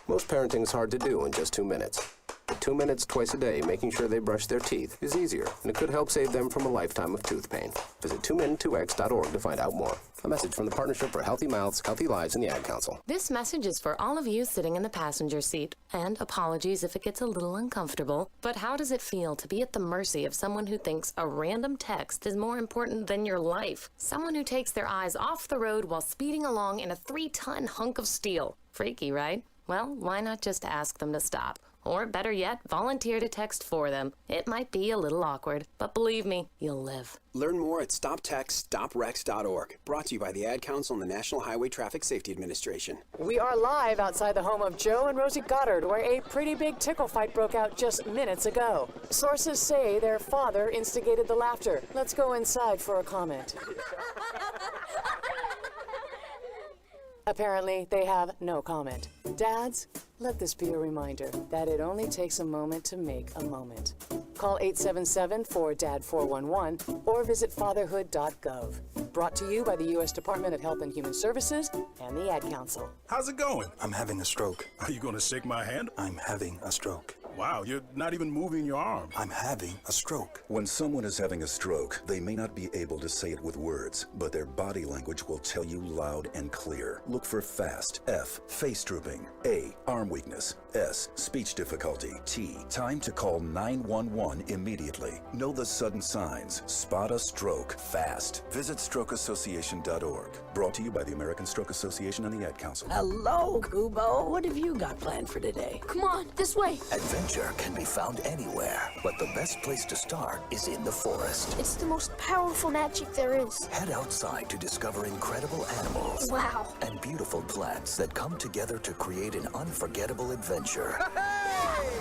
Most parenting's hard to do in just 2 minutes. But 2 minutes twice a day making sure they brush their teeth is easier, and it could help save them from a lifetime of tooth pain. Visit 2min2x.org to find out more. A message from the Partnership for Healthy Mouths, Healthy Lives, and the Ad Council. This message is for all of you sitting in the passenger seat. And apologies if it gets a little uncomfortable. But how does it feel to be at the mercy of someone who thinks a random text is more important than your life? Someone who takes their eyes off the road while speeding along in a 3-ton hunk of steel. Freaky, right? Well, why not just ask them to stop? Or better yet, volunteer to text for them. It might be a little awkward, but believe me, you'll live. Learn more at StopTextStopWrecks.org. Brought to you by the Ad Council and the National Highway Traffic Safety Administration. We are live outside the home of Joe and Rosie Goddard, where a pretty big tickle fight broke out just minutes ago. Sources say their father instigated the laughter. Let's go inside for a comment. Apparently, they have no comment. Dads, let this be a reminder that it only takes a moment to make a moment. Call 877-4DAD-411 or visit fatherhood.gov. Brought to you by the U.S. Department of Health and Human Services and the Ad Council. How's it going? I'm having a stroke. Are you going to shake my hand? I'm having a stroke. Wow, you're not even moving your arm. I'm having a stroke. When someone is having a stroke, they may not be able to say it with words, but their body language will tell you loud and clear. Look for FAST. F, face drooping. A, arm weakness. S, speech difficulty. T, time to call 911 immediately. Know the sudden signs. Spot a stroke fast. Visit strokeassociation.org. Brought to you by the American Stroke Association and the Ad Council. Hello, Kubo. What have you got planned for today? Come on, this way. Adventure can be found anywhere, but the best place to start is in the forest. It's the most powerful magic there is. Head outside to discover incredible animals. Wow. And beautiful plants that come together to create an unforgettable adventure.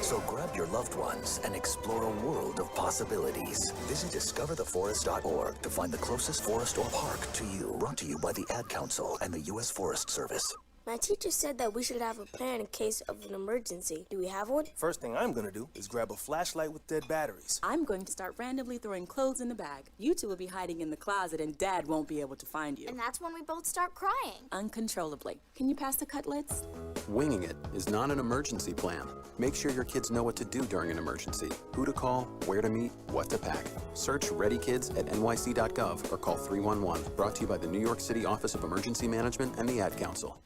So grab your loved ones and explore a world of possibilities. Visit discovertheforest.org to find the closest forest or park to you. Brought to you by the Ad Council and the U.S. Forest Service. My teacher said that we should have a plan in case of an emergency. Do we have one? First thing I'm gonna do is grab a flashlight with dead batteries. I'm going to start randomly throwing clothes in the bag. You two will be hiding in the closet and Dad won't be able to find you. And that's when we both start crying. Uncontrollably. Can you pass the cutlets? Winging it is not an emergency plan. Make sure your kids know what to do during an emergency. Who to call, where to meet, what to pack. Search Ready Kids at nyc.gov or call 311. Brought to you by the New York City Office of Emergency Management and the Ad Council.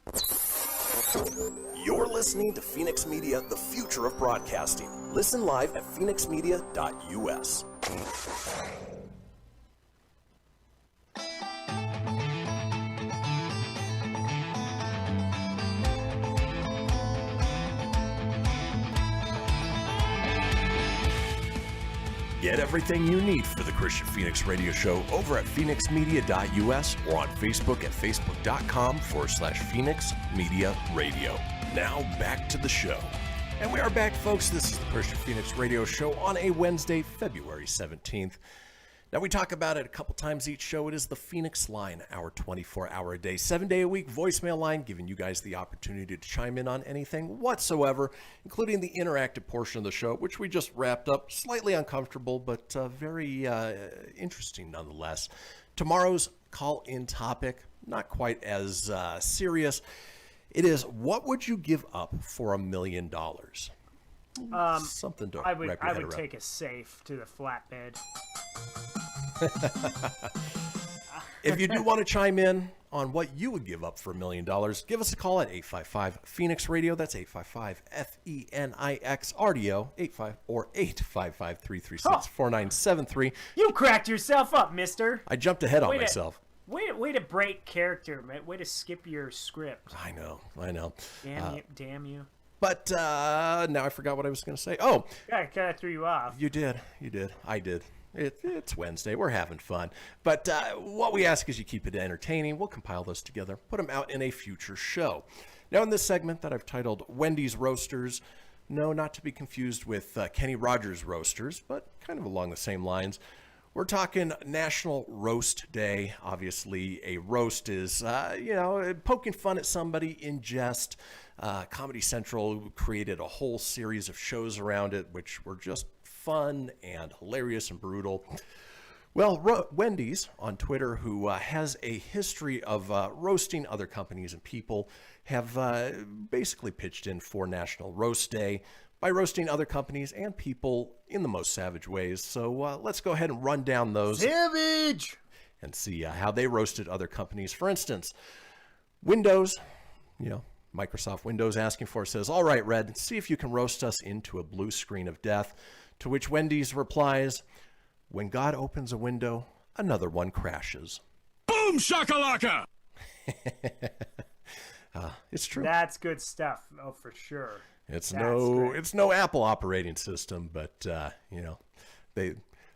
You're listening to Fenix Media, the future of broadcasting. Listen live at phoenixmedia.us. Get everything you need for the Kristian Fenix Radio Show over at phoenixmedia.us or on Facebook at facebook.com/Fenix Media Radio. Now back to the show. And we are back, folks. This is the Kristian Fenix Radio Show on a Wednesday, February 17th. Now, we talk about it a couple times each show. It is the Fenix Line, our 24-hour-a-day, 7-day-a-week voicemail line, giving you guys the opportunity to chime in on anything whatsoever, including the interactive portion of the show, which we just wrapped up. Slightly uncomfortable, but very interesting nonetheless. Tomorrow's call-in topic, not quite as serious. It is, what would you give up for $1 million? Something to wrap your head I would around. take a safe to the flatbed. If you do want to chime in on what you would give up for $1 million, give us a call at 855-PHOENIX-RADIO. That's 855-FENIX-RDO, 855-336-4973. You cracked yourself up, mister. I jumped ahead on myself. Way to break character, man. Way to skip your script. I know. Damn you. But now I forgot what I was going to say. Oh. Yeah, I kind of threw you off. You did. I did. It's Wednesday. We're having fun. But what we ask is you keep it entertaining. We'll compile those together, put them out in a future show. Now, in this segment that I've titled Wendy's Roasters, no, not to be confused with Kenny Rogers Roasters, but kind of along the same lines. We're talking National Roast Day. Obviously, a roast is, poking fun at somebody in jest. Comedy Central created a whole series of shows around it, which were just fun and hilarious and brutal. Well, Wendy's on Twitter, who has a history of roasting other companies and people, have basically pitched in for National Roast Day by roasting other companies and people in the most savage ways. So let's go ahead and run down those. Savage! And see how they roasted other companies. For instance, Windows, Microsoft Windows asking for it, says, "All right, Red, see if you can roast us into a blue screen of death." To which Wendy's replies, "When God opens a window, another one crashes." Boom shakalaka! It's true. That's good stuff. Oh, for sure. It's no Apple operating system, but they're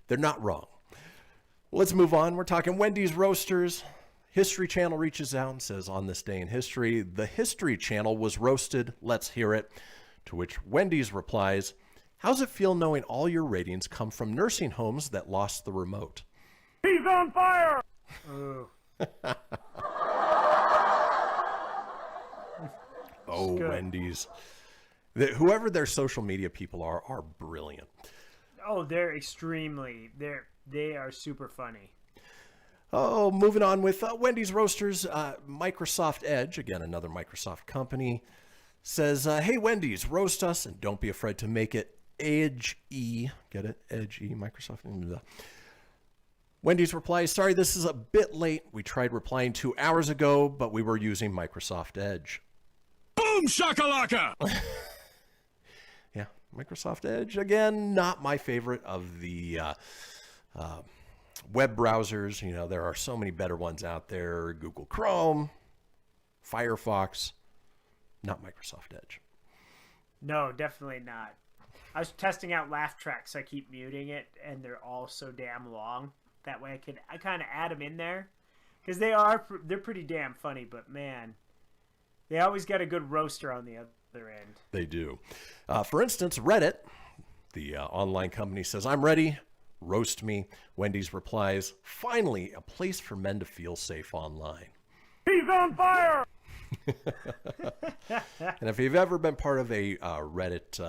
not wrong. Well, let's move on. We're talking Wendy's Roasters. History Channel reaches out and says, on this day in history, the History Channel was roasted. Let's hear it. To which Wendy's replies, "How's it feel knowing all your ratings come from nursing homes that lost the remote?" He's on fire! Oh, Wendy's. Whoever their social media people are brilliant. Oh, they are super funny. Oh, moving on with Wendy's Roasters. Microsoft Edge, again, another Microsoft company, says, "Hey, Wendy's, roast us and don't be afraid to make it Edge E. Get it? Edge E, Microsoft. Wendy's replies, sorry, this is a bit late. We tried replying 2 hours ago, but we were using Microsoft Edge. Boom shakalaka! Yeah, Microsoft Edge, again, not my favorite of the web browsers. You know, there are so many better ones out there. Google Chrome, Firefox, not Microsoft Edge. No, definitely not. I was testing out laugh tracks. I keep muting it, and they're all so damn long. That way I kind of add them in there. Because they're pretty damn funny, but man, they always got a good roaster on the other end. They do. For instance, Reddit, the online company, says, I'm ready. Roast me. Wendy's replies, finally, a place for men to feel safe online. He's on fire! And if you've ever been part of a Reddit,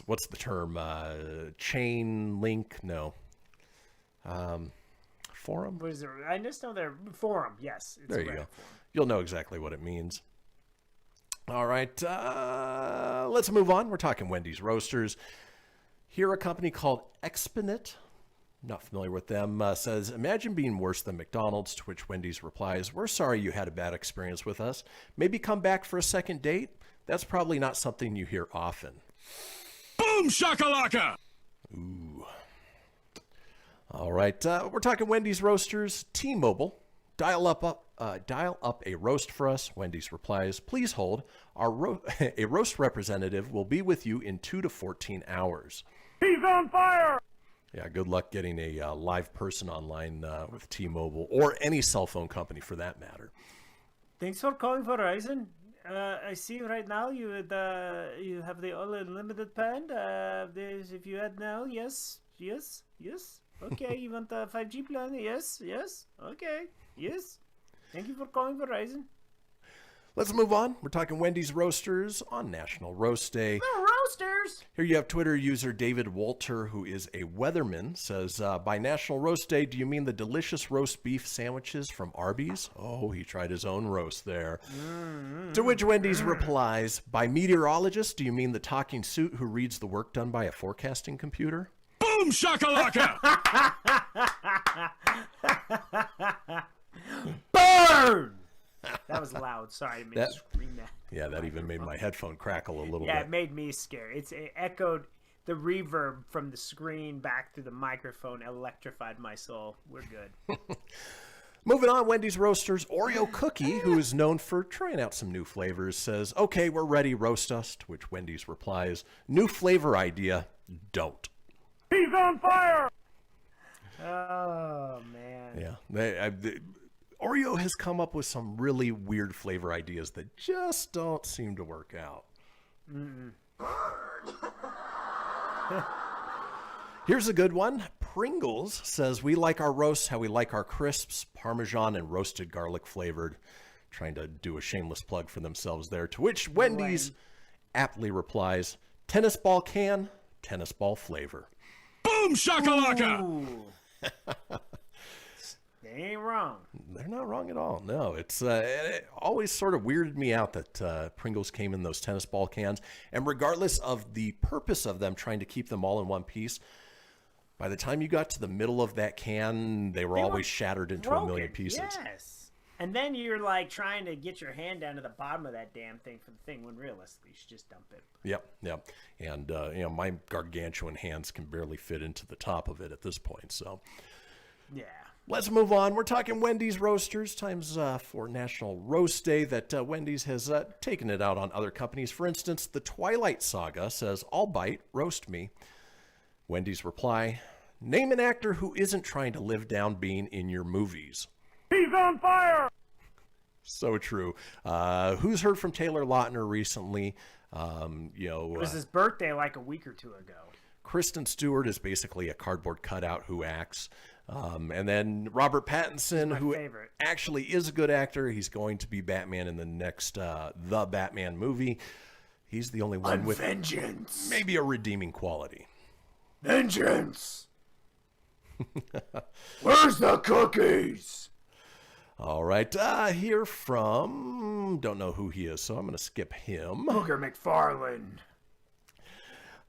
what's the term? Chain link? No. Forum? What is it? I just know they're forum. Yes. It's there you go. Forum. You'll know exactly what it means. All right. Let's move on. We're talking Wendy's Roasters. Here, a company called Exponent, not familiar with them, says, imagine being worse than McDonald's, to which Wendy's replies, we're sorry you had a bad experience with us. Maybe come back for a second date? That's probably not something you hear often. Boom shakalaka! Ooh. All right, we're talking Wendy's Roasters. T-Mobile, dial up a roast for us. Wendy's replies, please hold. A roast representative will be with you in 2 to 14 hours. He's on fire! Yeah, good luck getting a live person online with T-Mobile or any cell phone company for that matter. Thanks for calling Verizon. I see right now you have the all unlimited plan. If you add now, yes. Okay, you want the 5G plan? Yes. Okay, yes. Thank you for calling Verizon. Let's move on. We're talking Wendy's Roasters on National Roast Day. The Roasters! Here you have Twitter user David Walter, who is a weatherman, says, by National Roast Day, do you mean the delicious roast beef sandwiches from Arby's? Oh, he tried his own roast there. To which Wendy's replies, by meteorologist, do you mean the talking suit who reads the work done by a forecasting computer? Boom shakalaka! Burn! That was loud. Sorry, I didn't mean to scream that. Yeah, that even made my headphone crackle a little bit. Yeah, it made me scared. It echoed the reverb from the screen back through the microphone, electrified my soul. We're good. Moving on, Wendy's Roasters. Oreo Cookie, who is known for trying out some new flavors, says, okay, we're ready, roast us. To which Wendy's replies, new flavor idea, don't. He's on fire! Oh, man. Yeah. Oreo has come up with some really weird flavor ideas that just don't seem to work out. Here's a good one. Pringles says, we like our roasts how we like our crisps, Parmesan and roasted garlic flavored. Trying to do a shameless plug for themselves there. To which Wendy's aptly replies, tennis ball can, tennis ball flavor. Boom shakalaka! They ain't wrong. They're not wrong at all. No, it always sort of weirded me out that Pringles came in those tennis ball cans. And regardless of the purpose of them trying to keep them all in one piece, by the time you got to the middle of that can, they were always shattered into a million pieces. Yes. And then you're like trying to get your hand down to the bottom of that damn thing for the thing when realistically you should just dump it. Yep. And, my gargantuan hands can barely fit into the top of it at this point. So, yeah. Let's move on. We're talking Wendy's Roasters. Times for National Roast Day that Wendy's has taken it out on other companies. For instance, the Twilight Saga says, I'll bite, roast me. Wendy's reply, name an actor who isn't trying to live down being in your movies. He's on fire! So true. Who's heard from Taylor Lautner recently? It was his birthday like a week or two ago. Kristen Stewart is basically a cardboard cutout who acts. And then Robert Pattinson, who actually is a good actor. He's going to be Batman in the next The Batman movie. He's the only one with vengeance. Maybe a redeeming quality. Vengeance! Where's the cookies? All right, hear from, don't know who he is, so I'm going to skip him. Booger McFarlane.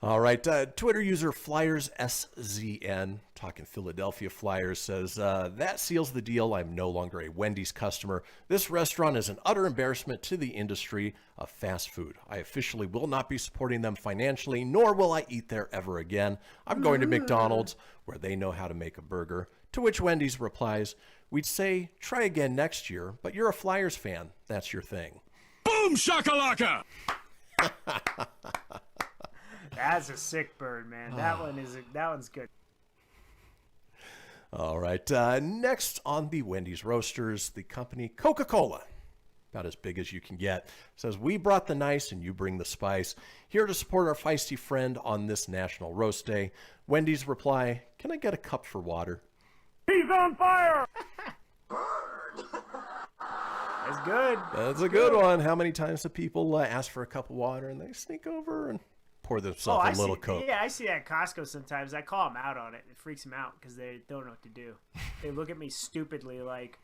All right, Twitter user FlyersSZN, talking Philadelphia Flyers, says, that seals the deal. I'm no longer a Wendy's customer. This restaurant is an utter embarrassment to the industry of fast food. I officially will not be supporting them financially, nor will I eat there ever again. I'm going to McDonald's, where they know how to make a burger. To which Wendy's replies, we'd say, try again next year, but you're a Flyers fan. That's your thing. Boom shakalaka! That's a sick bird, man. That one's good. All right. Next on the Wendy's Roasters, the company Coca-Cola, about as big as you can get, says, we brought the nice and you bring the spice. Here to support our feisty friend on this National Roast Day. Wendy's reply, can I get a cup for water? He's on fire! That's good. That's a good one. How many times do people ask for a cup of water and they sneak over and pour themselves a little Coke? Yeah, I see that at Costco sometimes. I call them out on it. It freaks them out because they don't know what to do. They look at me stupidly like,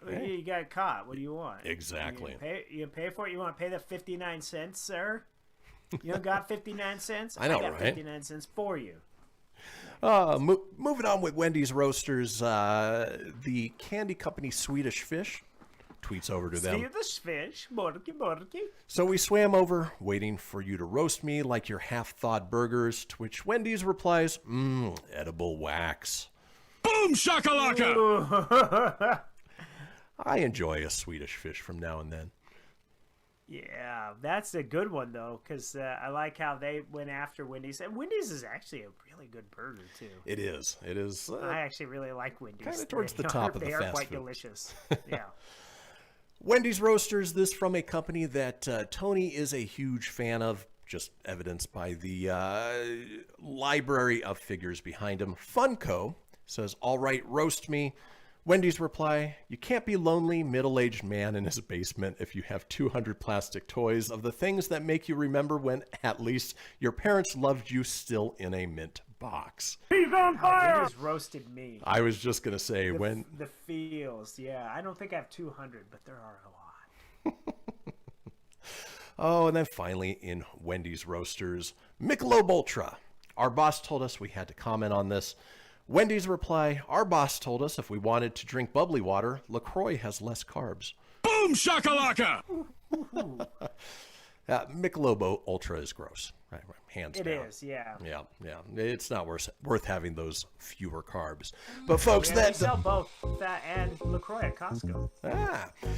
hey, you got caught. What do you want? Exactly. You pay for it? You want to pay the 59 cents, sir? You don't got 59 cents? I know, got right? 59 cents for you. Moving on with Wendy's Roasters, the candy company Swedish Fish tweets over to them. Swedish Fish, borky. So we swam over, waiting for you to roast me like your half-thawed burgers, to which Wendy's replies, edible wax. Boom shakalaka! I enjoy a Swedish Fish from now and then. Yeah, that's a good one, though, because I like how they went after Wendy's. And Wendy's is actually a really good burger, too. It is. It is. I actually really like Wendy's. Kind of towards the top of the fast food. They are quite delicious. Yeah. Wendy's Roasters, this from a company that Tony is a huge fan of, just evidenced by the library of figures behind him. Funko says, all right, roast me. Wendy's reply, you can't be lonely middle-aged man in his basement if you have 200 plastic toys of the things that make you remember when at least your parents loved you still in a mint box. He's on fire! Wendy's roasted me. I was just going to say, the feels, yeah. I don't think I have 200, but there are a lot. Oh, and then finally in Wendy's Roasters, Michelob Ultra. Our boss told us we had to comment on this. Wendy's reply, our boss told us if we wanted to drink bubbly water, LaCroix has less carbs. Boom shakalaka! Michelob Ultra is gross. Right, hands down. It is, yeah. Yeah. It's not worth having those fewer carbs. But folks, we sell both that and LaCroix at Costco.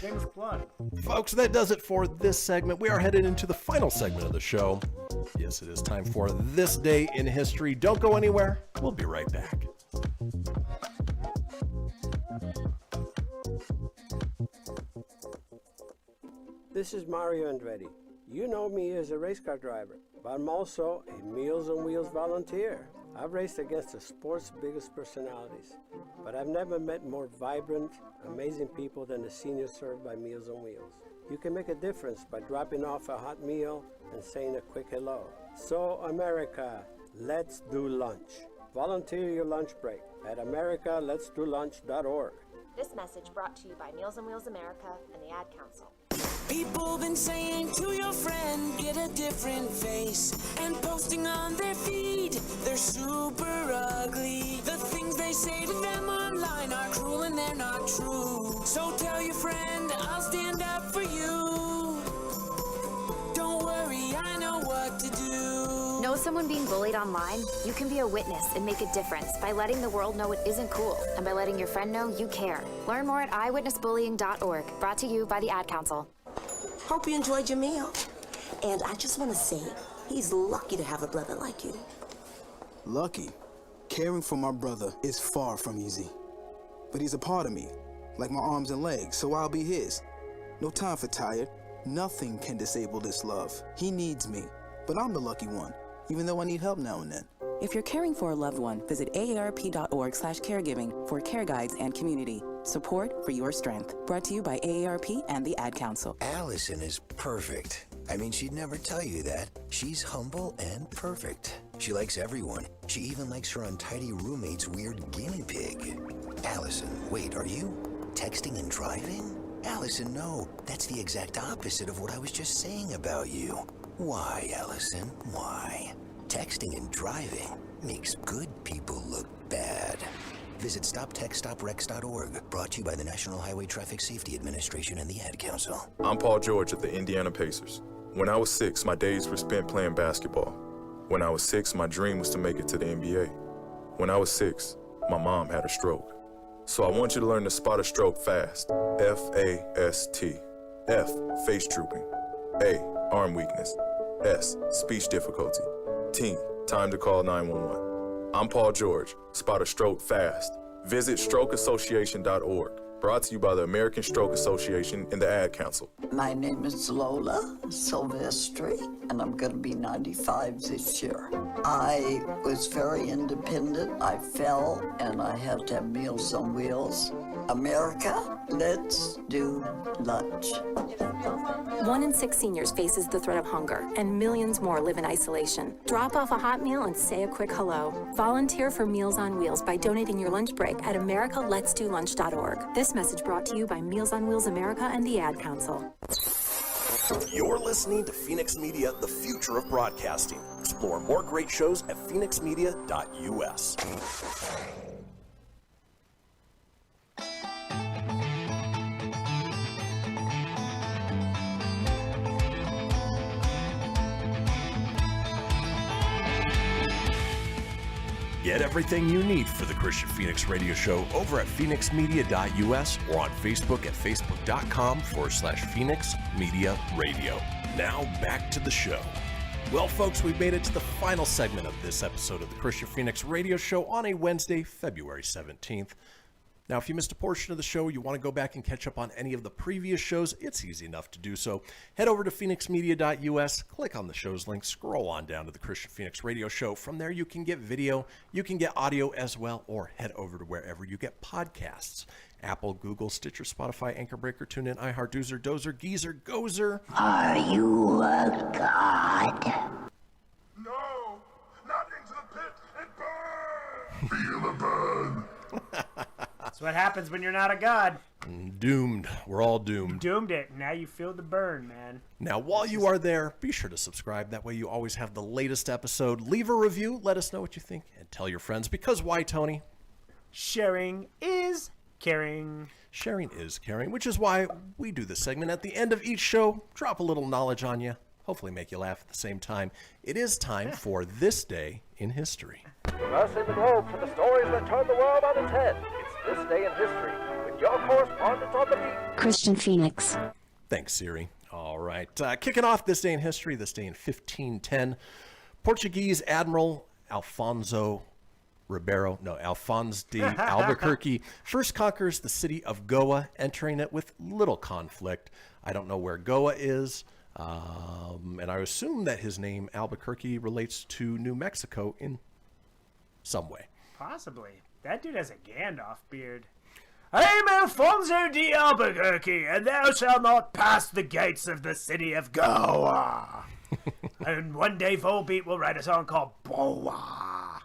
James Blood. Folks, that does it for this segment. We are headed into the final segment of the show. Yes, it is time for This Day in History. Don't go anywhere. We'll be right back. This is Mario Andretti. You know me as a race car driver, but I'm also a Meals on Wheels volunteer. I've raced against the sport's biggest personalities, but I've never met more vibrant, amazing people than the seniors served by Meals on Wheels. You can make a difference by dropping off a hot meal and saying a quick hello. So, America, let's do lunch. Volunteer your lunch break at americaletsdolunch.org. This message brought to you by Meals on Wheels America and the Ad Council. People been saying to your friend, get a different face, and posting on their feed, they're super ugly. The things they say to them online are cruel and they're not true. So tell your friend, I'll stand up for you. Don't worry, I know what to do. Know someone being bullied online? You can be a witness and make a difference by letting the world know it isn't cool and by letting your friend know you care. Learn more at eyewitnessbullying.org. Brought to you by the Ad Council. Hope you enjoyed your meal. And I just want to say, he's lucky to have a brother like you. Lucky? Caring for my brother is far from easy. But he's a part of me, like my arms and legs, so I'll be his. No time for tired. Nothing can disable this love. He needs me, but I'm the lucky one, even though I need help now and then. If you're caring for a loved one, visit aarp.org/caregiving for care guides and community. Support for your strength. Brought to you by AARP and the Ad Council. Allison is perfect. I mean, she'd never tell you that. She's humble and perfect. She likes everyone. She even likes her untidy roommate's weird guinea pig. Allison, wait, are you texting and driving? Allison, no. That's the exact opposite of what I was just saying about you. Why, Allison? Why? Texting and driving makes good people look bad. Visit StopTextStopWrecks.org, brought to you by the National Highway Traffic Safety Administration and the Ad Council. I'm Paul George of the Indiana Pacers. When I was 6, my days were spent playing basketball. When I was 6, my dream was to make it to the NBA. When I was 6, my mom had a stroke. So I want you to learn to spot a stroke fast. F-A-S-T. F, face drooping. A, arm weakness. S, speech difficulty. T, time to call 911. I'm Paul George. Spot a stroke fast. Visit strokeassociation.org. Brought to you by the American Stroke Association and the Ad Council. My name is Lola Silvestri, and I'm going to be 95 this year. I was very independent. I fell, and I had to have Meals on Wheels. America, let's do lunch. 1 in 6 seniors faces the threat of hunger, and millions more live in isolation. Drop off a hot meal and say a quick hello. Volunteer for Meals on Wheels by donating your lunch break at americaletsdolunch.org. This message brought to you by Meals on Wheels America and the Ad Council. You're listening to Fenix Media, the future of broadcasting. Explore more great shows at phoenixmedia.us. Get everything you need for the Kristian Fenix radio show over at phoenixmedia.us or on Facebook at facebook.com/Fenix Media Radio. Now back to the show. Well, folks, we've made it to the final segment of this episode of the Kristian Fenix radio show on a Wednesday, February 17th. Now, if you missed a portion of the show, you want to go back and catch up on any of the previous shows, it's easy enough to do so. Head over to phoenixmedia.us, click on the show's link, scroll on down to the Kristian Fenix radio show. From there, you can get video, you can get audio as well, or head over to wherever you get podcasts. Apple, Google, Stitcher, Spotify, Anchor Breaker, TuneIn, iHeart, Doozer, Dozer, Geezer, Gozer. Are you a god? No! Not into the pit! It burns! Feel the burn! That's what happens when you're not a god. Doomed. We're all doomed. Doomed it. Now you feel the burn, man. Now, while you are there, be sure to subscribe. That way you always have the latest episode. Leave a review. Let us know what you think. And tell your friends. Because why, Tony? Sharing is caring. Sharing is caring, which is why we do this segment at the end of each show. Drop a little knowledge on you. Hopefully make you laugh at the same time. It is time for This Day in History. Crossing the globe for the stories that turn the world on its head. It's This Day in History with your correspondent on the beat, Kristian Fenix. Thanks, Siri. All right. Kicking off This Day in History, this day in 1510, Portuguese Admiral Alfonso de Albuquerque first conquers the city of Goa, entering it with little conflict. I don't know where Goa is, and I assume that his name Albuquerque relates to New Mexico in some way. Possibly. That dude has a Gandalf beard. I am Alfonso de Albuquerque, and thou shalt not pass the gates of the city of Goa. And one day Volbeat will write a song called Boa.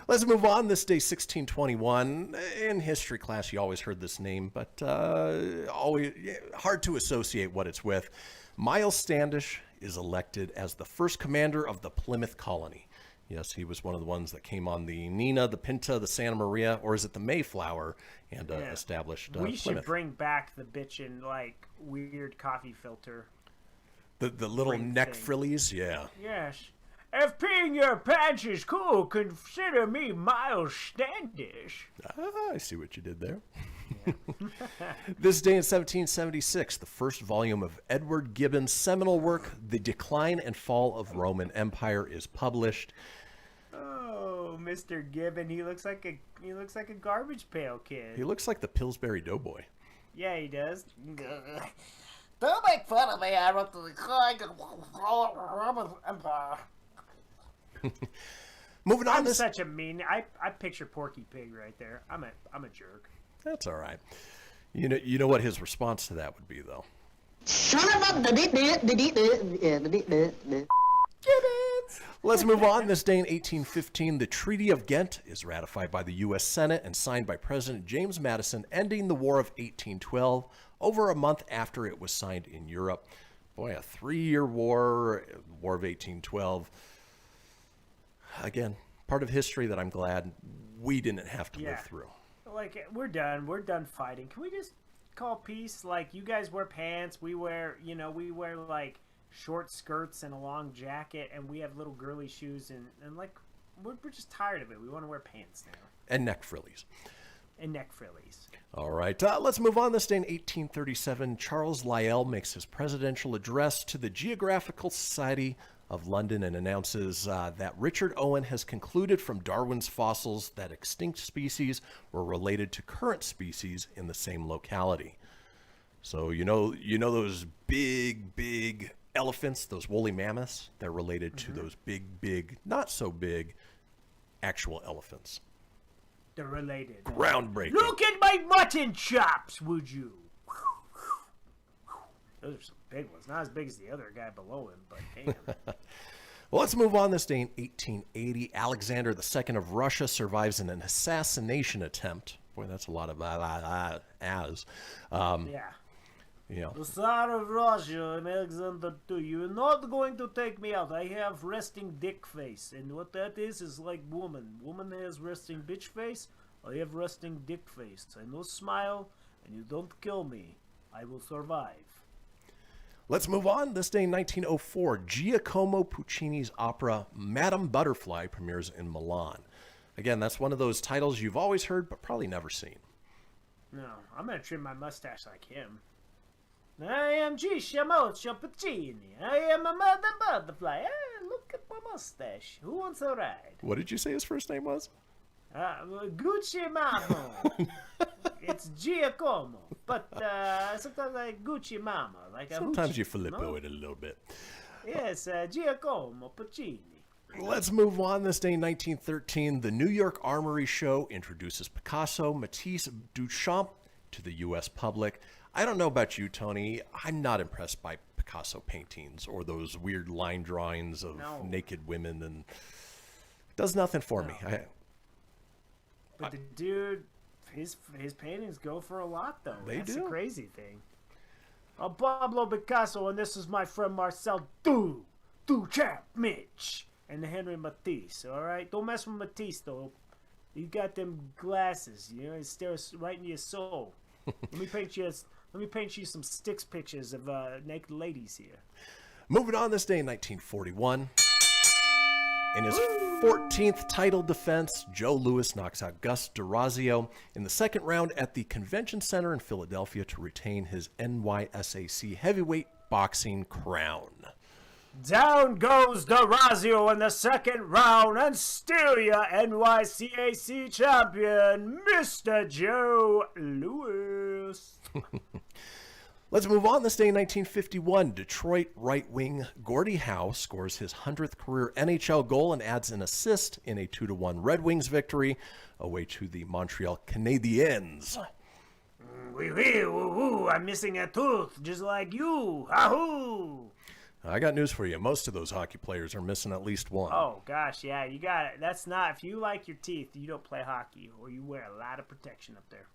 Let's move on. This day, 1621. In history class, you always heard this name, but always hard to associate what it's with. Miles Standish is elected as the first commander of the Plymouth colony. Yes, he was one of the ones that came on the Nina, the Pinta, the Santa Maria, or is it the Mayflower, and established We Plymouth. should bring back the bitchin' like weird coffee filter. The little neck frillies, yeah. Yes. If peeing your pants is cool, consider me Miles Standish. I see what you did there. This day in 1776, the first volume of Edward Gibbon's seminal work, The Decline and Fall of Roman Empire, is published. Oh, Mr. Gibbon, he looks like a garbage pail kid. He looks like the Pillsbury Doughboy. Yeah, he does. Don't make fun of me. I wrote the decline and fall of Roman Empire. Moving on. I'm such a mean. I picture Porky Pig right there. I'm a jerk. That's all right. You know what his response to that would be, though. Let's move on. This day in 1815, the Treaty of Ghent is ratified by the U.S. Senate and signed by President James Madison, ending the War of 1812 over a month after it was signed in Europe. Boy, a 3-year war, War of 1812. Again, part of history that I'm glad we didn't have to live through. Like, we're done. We're done fighting. Can we just call peace? Like, you guys wear pants. We wear, like, short skirts and a long jacket, and we have little girly shoes, and like, we're just tired of it. We want to wear pants now. And neck frillies. All right, let's move on. This day in 1837, Charles Lyell makes his presidential address to the Geographical Society of London and announces that Richard Owen has concluded from Darwin's fossils that extinct species were related to current species in the same locality. So you know those big elephants, those woolly mammoths, they're related to those big, not so big, actual elephants. They're related. Groundbreaking. Look at my mutton chops, would you? Those are some big ones. Not as big as the other guy below him, but damn. Well, let's move on. This day in 1880, Alexander II of Russia survives in an assassination attempt. Boy, that's a lot of yeah. You know. The Tsar of Russia, I'm Alexander II. You're not going to take me out. I have resting dick face. And what that is like woman. Woman has resting bitch face. I have resting dick face. I no smile, and you don't kill me. I will survive. Let's move on. This day in 1904, Giacomo Puccini's opera Madame Butterfly premieres in Milan. Again, that's one of those titles you've always heard, but probably never seen. No, I'm going to trim my mustache like him. I am Giacomo Puccini. I am a Madame Butterfly. Look at my mustache. Who wants a ride? What did you say his first name was? Gucci Mama. It's Giacomo, but sometimes like Gucci Mama. Like sometimes you Filippo it a little bit. Yes, Giacomo Puccini. Let's move on. This day in 1913, the New York Armory Show introduces Picasso, Matisse, Duchamp to the U.S. public. I don't know about you, Tony. I'm not impressed by Picasso paintings or those weird line drawings of naked women, and it does nothing for me. But the dude, his paintings go for a lot, though. That's the crazy thing. I'm Pablo Picasso, and this is my friend Marcel Duchamp, Mitch, and Henry Matisse. All right, don't mess with Matisse, though. You got them glasses, it stares right into your soul. Let me paint you some sticks pictures of naked ladies here. Moving on. This day in 1941. In his 14th title defense, Joe Louis knocks out Gus D'Orazio in the second round at the Convention Center in Philadelphia to retain his NYSAC heavyweight boxing crown. Down goes D'Orazio in the second round, and still your NYCAC champion, Mr. Joe Louis. Let's move on. This day in 1951, Detroit right wing Gordie Howe scores his 100th career NHL goal and adds an assist in a 2-1 Red Wings victory away to the Montreal Canadiens. Wee wee woo woo! I'm missing a tooth, just like you. Ahoo! I got news for you. Most of those hockey players are missing at least one. Oh gosh, yeah, you got it. That's not. If you like your teeth, you don't play hockey, or you wear a lot of protection up there.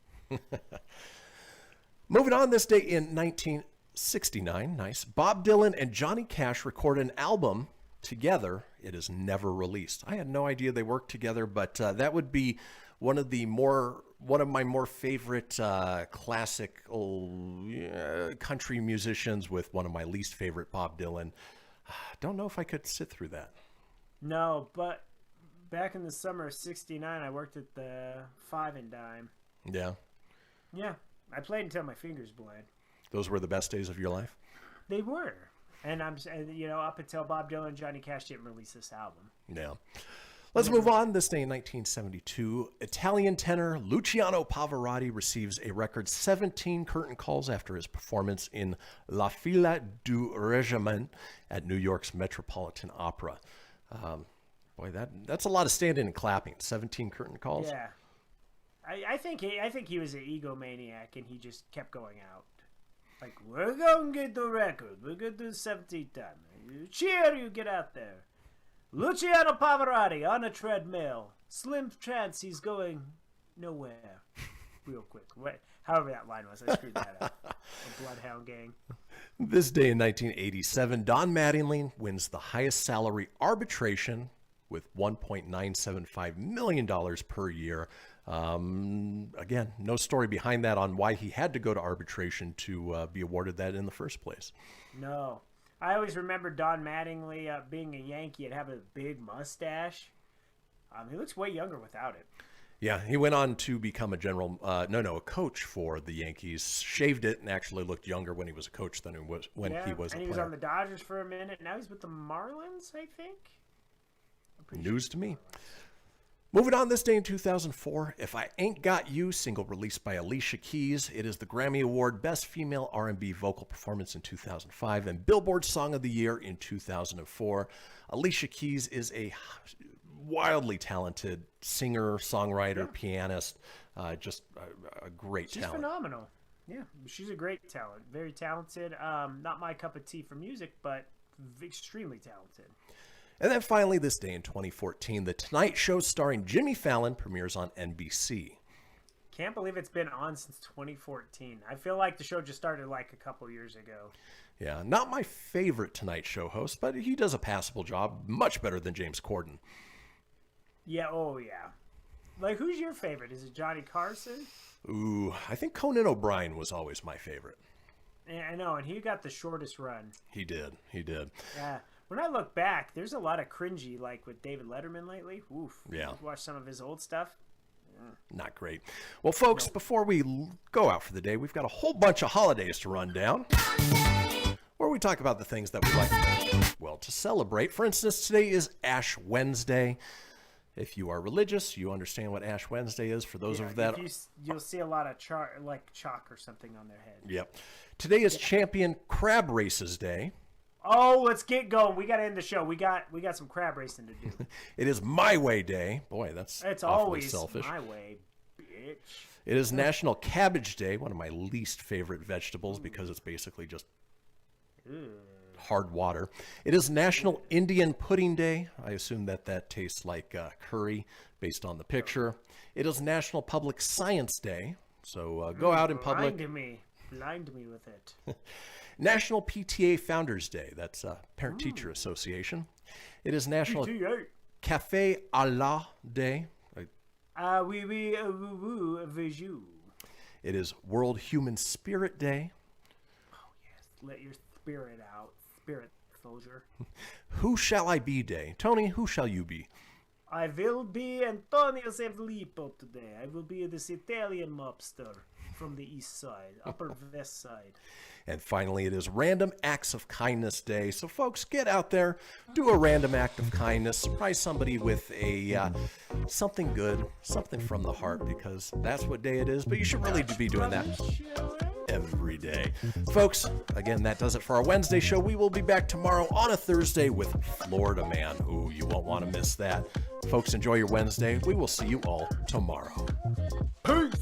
Moving on. This day in 1969, Bob Dylan and Johnny Cash record an album together. It is never released. I had no idea they worked together, but that would be one of my more favorite classic country musicians with one of my least favorite, Bob Dylan. Don't know if I could sit through that. No, but back in the summer of '69, I worked at the Five and Dime. Yeah. Yeah. I played until my fingers bled. Those were the best days of your life? They were. And up until Bob Dylan and Johnny Cash didn't release this album. Yeah. Let's move on. This day in 1972, Italian tenor Luciano Pavarotti receives a record 17 curtain calls after his performance in La Fila du Regiment at New York's Metropolitan Opera. Boy, that's a lot of standing and clapping. 17 curtain calls. Yeah. I think he was an egomaniac, and he just kept going out. Like, we're going to get the record. We're going to do 17 times. Cheer, you get out there. Luciano Pavarotti on a treadmill. Slim chance he's going nowhere. Real quick. However that line was, I screwed that up. The Bloodhound Gang. This day in 1987, Don Mattingly wins the highest salary arbitration with $1.975 million per year. Again, no story behind that on why he had to go to arbitration to be awarded that in the first place. No. I always remember Don Mattingly being a Yankee and having a big mustache. He looks way younger without it. Yeah, he went on to become a coach for the Yankees. Shaved it and actually looked younger when he was a coach than he was when he was a player. And he was on the Dodgers for a minute. Now he's with the Marlins, I think. News to me. Moving on, this day in 2004, If I Ain't Got You, single released by Alicia Keys. It is the Grammy Award Best Female R&B Vocal Performance in 2005 and Billboard Song of the Year in 2004. Alicia Keys is a wildly talented singer, songwriter, pianist, just a great talent. She's phenomenal. Yeah, she's a great talent. Very talented. Not my cup of tea for music, but extremely talented. And then finally, this day in 2014, The Tonight Show starring Jimmy Fallon premieres on NBC. Can't believe it's been on since 2014. I feel like the show just started like a couple years ago. Yeah, not my favorite Tonight Show host, but he does a passable job, much better than James Corden. Yeah, oh yeah. Like, who's your favorite? Is it Johnny Carson? Ooh, I think Conan O'Brien was always my favorite. Yeah, I know, and he got the shortest run. He did. Yeah. When I look back, there's a lot of cringy, like with David Letterman lately. Oof. Yeah. Watch some of his old stuff. Not great. Well, folks, before we go out for the day, we've got a whole bunch of holidays to run down, where we talk about the things that we like, to celebrate. For instance, today is Ash Wednesday. If you are religious, you understand what Ash Wednesday is. For those of that, you'll see a lot of chalk or something on their head. Yep. Today is Champion Crab Races Day. Oh, let's get going. We got to end the show. We got some crab racing to do. It is My Way Day. Boy, it's always selfish. My way, bitch. It is National Cabbage Day, one of my least favorite vegetables because it's basically just hard water. It is National Indian Pudding Day. I assume that tastes like curry based on the picture. It is National Public Science Day. So go out in public. Blind me with it. National PTA Founders Day. That's Parent Teacher Association. It is National PTA. Café à la Day. It is World Human Spirit Day. Oh yes, let your spirit out, spirit soldier. Who Shall I Be Day. Tony, who shall you be? I will be Antonio Savlippo today. I will be this Italian mobster from the east side, upper west side. And finally, it is Random Acts of Kindness Day. So, folks, get out there, do a random act of kindness, surprise somebody with a something good, something from the heart, because that's what day it is. But you should really be doing that every day. Folks, again, that does it for our Wednesday show. We will be back tomorrow on a Thursday with Florida Man. Ooh, you won't want to miss that. Folks, enjoy your Wednesday. We will see you all tomorrow. Peace!